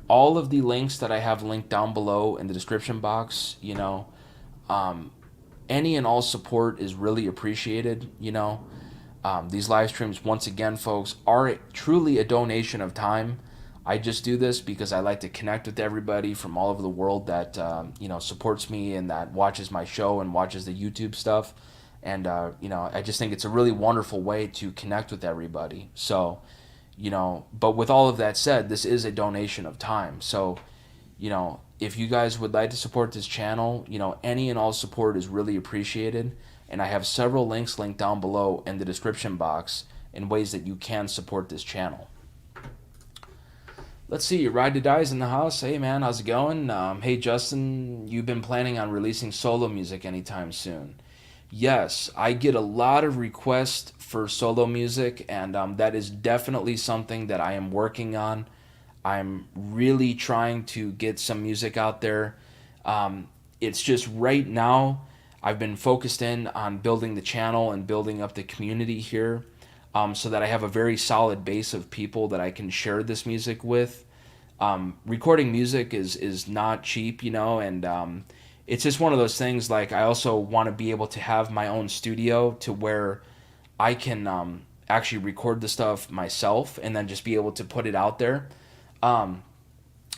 all of the links that I have linked down below in the description box. Any and all support is really appreciated. These live streams, once again, folks, are truly a donation of time. I just do this because I like to connect with everybody from all over the world that supports me and that watches my show and watches the YouTube stuff. And I just think it's a really wonderful way to connect with everybody. So But with all of that said, this is a donation of time. So, if you guys would like to support this channel, any and all support is really appreciated. And I have several links linked down below in the description box in ways that you can support this channel. Let's see, Ride to Die's in the house. Hey man, how's it going? Hey Justin, you've been planning on releasing solo music anytime soon? Yes, I get a lot of requests for solo music, and that is definitely something that I am working on. I'm really trying to get some music out there. It's just right now, I've been focused in on building the channel and building up the community here, so that I have a very solid base of people that I can share this music with. Recording music is not cheap, and it's just one of those things. Like, I also want to be able to have my own studio to where I can actually record the stuff myself and then just be able to put it out there.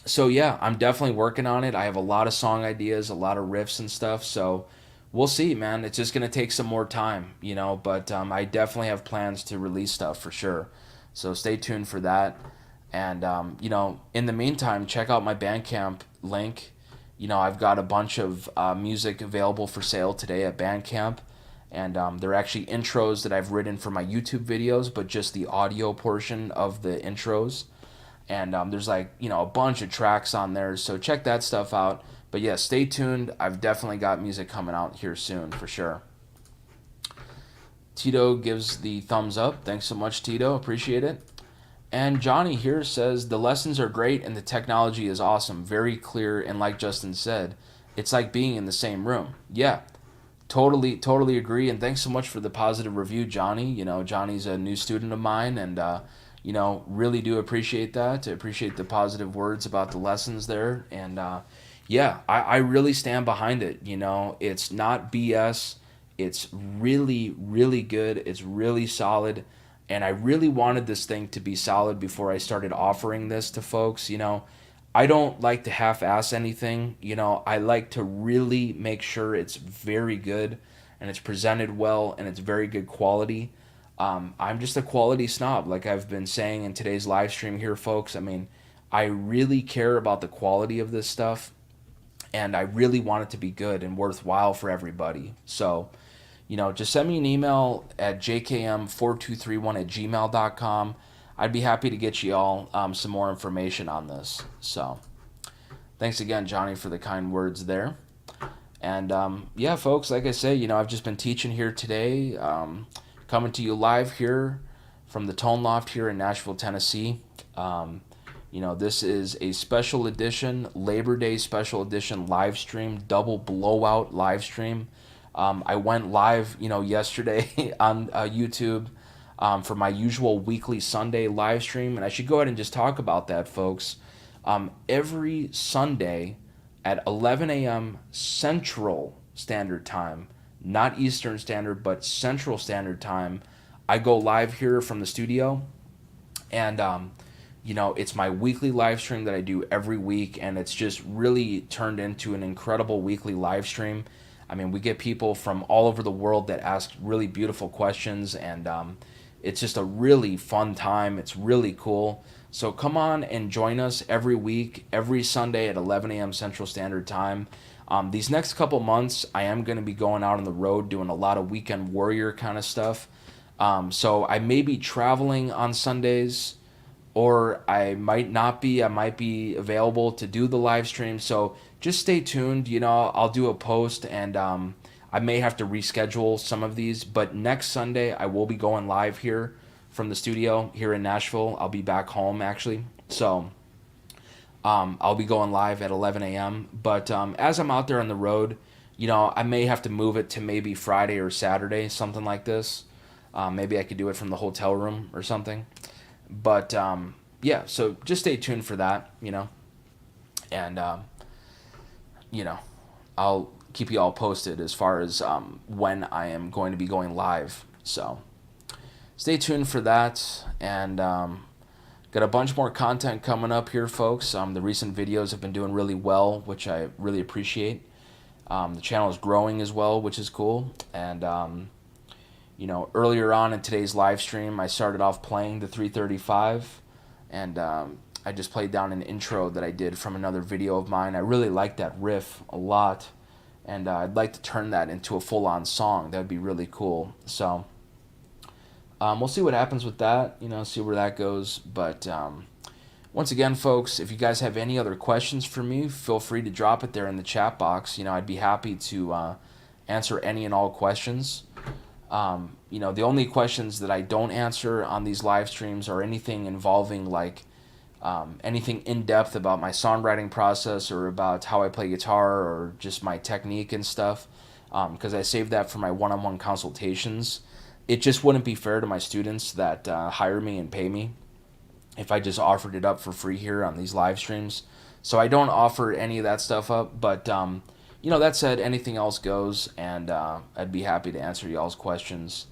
So yeah, I'm definitely working on it. I have a lot of song ideas, a lot of riffs and stuff. So we'll see, man. It's just gonna take some more time, But I definitely have plans to release stuff for sure. So stay tuned for that. And in the meantime, check out my Bandcamp link. I've got a bunch of music available for sale today at Bandcamp. And they're actually intros that I've written for my YouTube videos, but just the audio portion of the intros. And there's a bunch of tracks on there, so check that stuff out. But yeah, stay tuned. I've definitely got music coming out here soon for sure. Tito gives the thumbs up. Thanks so much, Tito. Appreciate it. And Johnny here says the lessons are great and the technology is awesome, very clear, and like Justin said, it's like being in the same room. Yeah, totally agree. And thanks so much for the positive review, Johnny. Johnny's a new student of mine, and really do appreciate that. I appreciate the positive words about the lessons there. And yeah, I really stand behind it. It's not BS. It's really, really good. It's really solid. And I really wanted this thing to be solid before I started offering this to folks. I don't like to half-ass anything. I like to really make sure it's very good and it's presented well and it's very good quality. I'm just a quality snob, like I've been saying in today's live stream here, folks. I mean, I really care about the quality of this stuff, and I really want it to be good and worthwhile for everybody. So, just send me an email at jkm4231@gmail.com. I'd be happy to get you all some more information on this. So, thanks again, Johnny, for the kind words there. And yeah, folks, like I say, I've just been teaching here today. Coming to you live here from the Tone Loft here in Nashville, Tennessee. This is a special edition, Labor Day special edition live stream, double blowout live stream. I went live, yesterday on YouTube for my usual weekly Sunday live stream, and I should go ahead and just talk about that, folks. Every Sunday at 11 a.m. Central Standard Time, not Eastern Standard, but Central Standard Time, I go live here from the studio, and it's my weekly live stream that I do every week, and it's just really turned into an incredible weekly live stream. I mean, we get people from all over the world that ask really beautiful questions, and it's just a really fun time. It's really cool. So come on and join us every week, every Sunday at 11 a.m. Central Standard Time. These next couple months, I am going to be going out on the road doing a lot of weekend warrior kind of stuff. So I may be traveling on Sundays, or I might not be. I might be available to do the live stream. So just stay tuned. I'll do a post, and I may have to reschedule some of these. But next Sunday, I will be going live here from the studio here in Nashville. I'll be back home, actually. So I'll be going live at 11 a.m. But as I'm out there on the road, I may have to move it to maybe Friday or Saturday, something like this. Maybe I could do it from the hotel room or something. But yeah, so just stay tuned for that, and I'll keep you all posted as far as when I am going to be going live. So stay tuned for that, and got a bunch more content coming up here, folks. The recent videos have been doing really well, which I really appreciate. The channel is growing as well, which is cool. And, Earlier on in today's live stream, I started off playing the 335, and I just played down an intro that I did from another video of mine. I really like that riff a lot, and I'd like to turn that into a full-on song. That would be really cool. So we'll see what happens with that, see where that goes. But once again, folks, if you guys have any other questions for me, feel free to drop it there in the chat box. I'd be happy to answer any and all questions. The only questions that I don't answer on these live streams are anything involving like anything in depth about my songwriting process or about how I play guitar or just my technique and stuff, because I save that for my one-on-one consultations. It just wouldn't be fair to my students that hire me and pay me if I just offered it up for free here on these live streams. So I don't offer any of that stuff up, but that said, anything else goes, and I'd be happy to answer y'all's questions.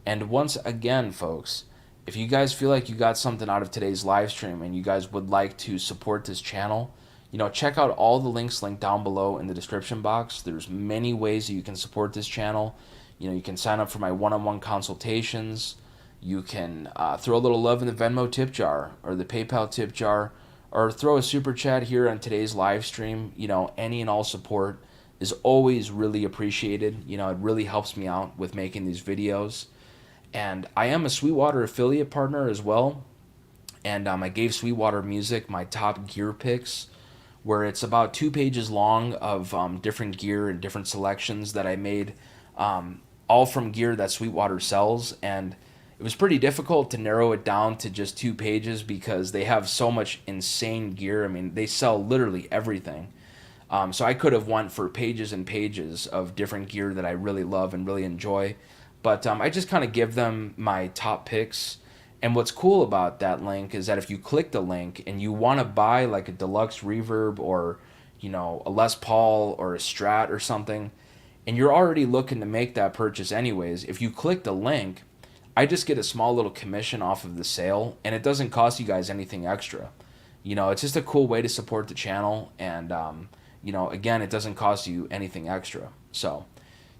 And once again, folks, if you guys feel like you got something out of today's live stream and you guys would like to support this channel, check out all the links linked down below in the description box. There's many ways that you can support this channel. You can sign up for my one-on-one consultations. You can throw a little love in the Venmo Tip Jar or the PayPal Tip Jar, or throw a super chat here on today's live stream. Any and all support is always really appreciated. It really helps me out with making these videos. And I am a Sweetwater affiliate partner as well. And I gave Sweetwater Music my top gear picks, where it's about 2 pages long of different gear and different selections that I made, all from gear that Sweetwater sells. And it was pretty difficult to narrow it down to just 2 pages because they have so much insane gear. I mean, they sell literally everything. So I could have went for pages and pages of different gear that I really love and really enjoy. But I just kind of give them my top picks. And what's cool about that link is that if you click the link and you want to buy like a deluxe reverb or, a Les Paul or a Strat or something, and you're already looking to make that purchase anyways, if you click the link, I just get a small little commission off of the sale, and it doesn't cost you guys anything extra. It's just a cool way to support the channel, and again, it doesn't cost you anything extra. So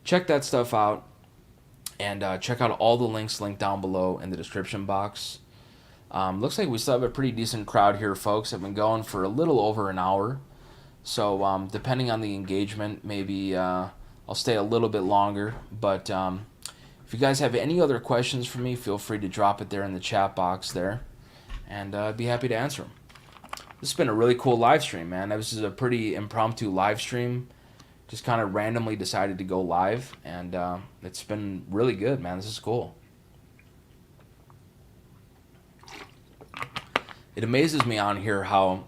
check that stuff out, and check out all the links linked down below in the description box. Looks like we still have a pretty decent crowd here, folks. I've been going for a little over an hour, so depending on the engagement, maybe I'll stay a little bit longer. But if you guys have any other questions for me, feel free to drop it there in the chat box there, and I'd be happy to answer them. This has been a really cool live stream, man. This is a pretty impromptu live stream. Just kind of randomly decided to go live, and it's been really good, man. This is cool. It amazes me on here how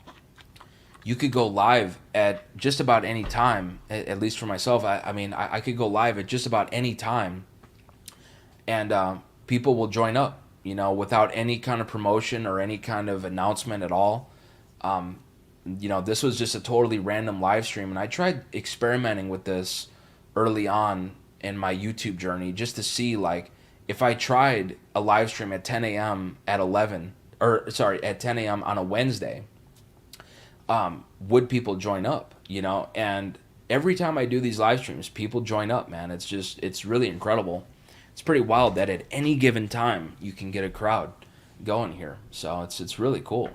you could go live at just about any time, at least for myself. I could go live at just about any time, and people will join up, without any kind of promotion or any kind of announcement at all. This was just a totally random live stream, and I tried experimenting with this early on in my YouTube journey just to see, like, if I tried a live stream at 10 a.m. at 10 a.m. on a Wednesday, would people join up, And every time I do these live streams, people join up, man. It's really incredible. It's pretty wild that at any given time you can get a crowd going here. So it's really cool.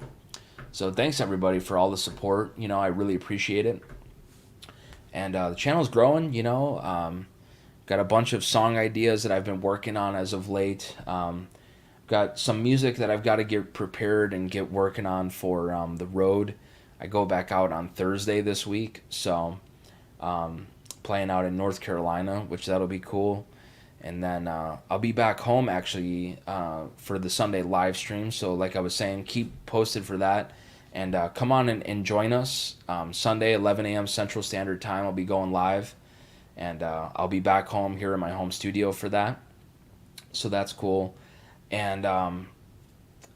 So thanks everybody for all the support. I really appreciate it. And the channel's growing. Got a bunch of song ideas that I've been working on as of late. Got some music that I've got to get prepared and get working on for the road. I go back out on Thursday this week, so playing out in North Carolina, which that'll be cool. And then I'll be back home actually for the Sunday live stream. So like I was saying, keep posted for that. And come on and join us. Sunday, 11 a.m. Central Standard Time, I'll be going live. And I'll be back home here in my home studio for that. So that's cool. And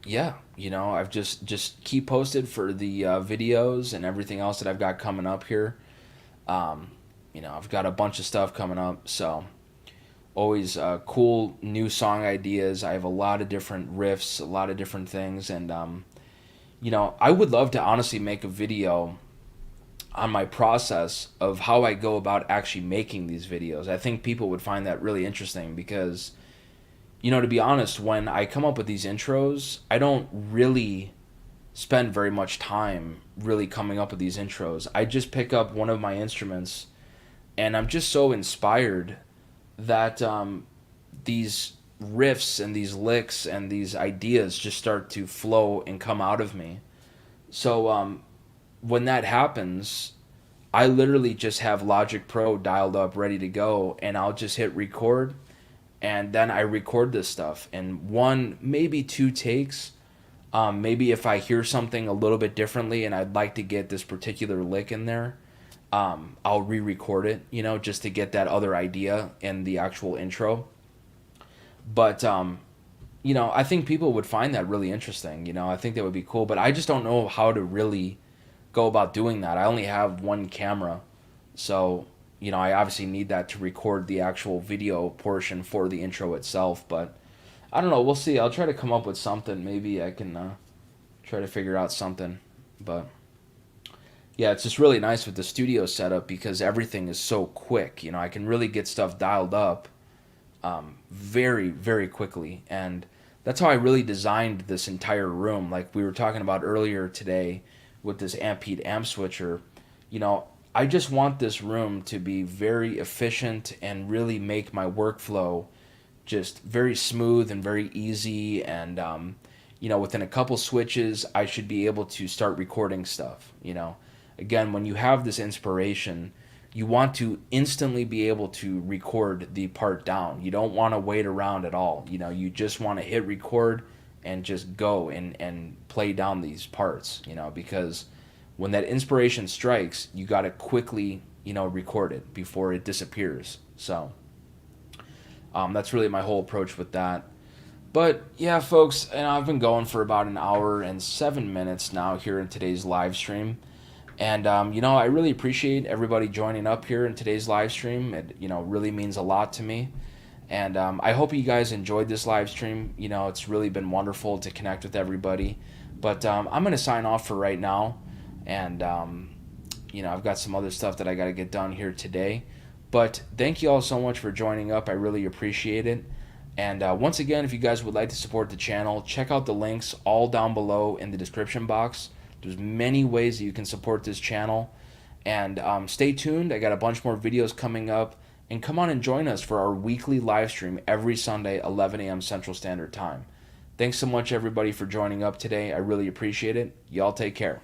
yeah, I've just keep posted for the videos and everything else that I've got coming up here. I've got a bunch of stuff coming up. So always cool new song ideas. I have a lot of different riffs, a lot of different things, and I would love to honestly make a video on my process of how I go about actually making these videos. I think people would find that really interesting because To be honest, when I come up with these intros, I don't really spend very much time really coming up with these intros. I just pick up one of my instruments, and I'm just so inspired that these riffs and these licks and these ideas just start to flow and come out of me. So when that happens, I literally just have Logic Pro dialed up, ready to go, and I'll just hit record, and then I record this stuff in one, maybe two takes. Maybe if I hear something a little bit differently and I'd like to get this particular lick in there, I'll re-record it, just to get that other idea in the actual intro. But I think people would find that really interesting. I think that would be cool, but I just don't know how to really go about doing that. I only have one camera, so I obviously need that to record the actual video portion for the intro itself. But I don't know. We'll see. I'll try to come up with something. Maybe I can try to figure out something. But yeah, it's just really nice with the studio setup because everything is so quick. I can really get stuff dialed up very, very quickly. And that's how I really designed this entire room. Like we were talking about earlier today with this Ampede amp switcher, I just want this room to be very efficient and really make my workflow just very smooth and very easy. And, within a couple switches, I should be able to start recording stuff. Again, when you have this inspiration, you want to instantly be able to record the part down. You don't want to wait around at all. You just want to hit record and just go and play down these parts, because when that inspiration strikes, you got to quickly, record it before it disappears. So that's really my whole approach with that. But yeah, folks, and I've been going for about an hour and 7 minutes now here in today's live stream. And, I really appreciate everybody joining up here in today's live stream. It, really means a lot to me. And I hope you guys enjoyed this live stream. It's really been wonderful to connect with everybody. But I'm going to sign off for right now. And, I've got some other stuff that I got to get done here today. But thank you all so much for joining up. I really appreciate it. And once again, if you guys would like to support the channel, check out the links all down below in the description box. There's many ways that you can support this channel. And stay tuned. I got a bunch more videos coming up. And come on and join us for our weekly live stream every Sunday, 11 a.m. Central Standard Time. Thanks so much, everybody, for joining up today. I really appreciate it. Y'all take care.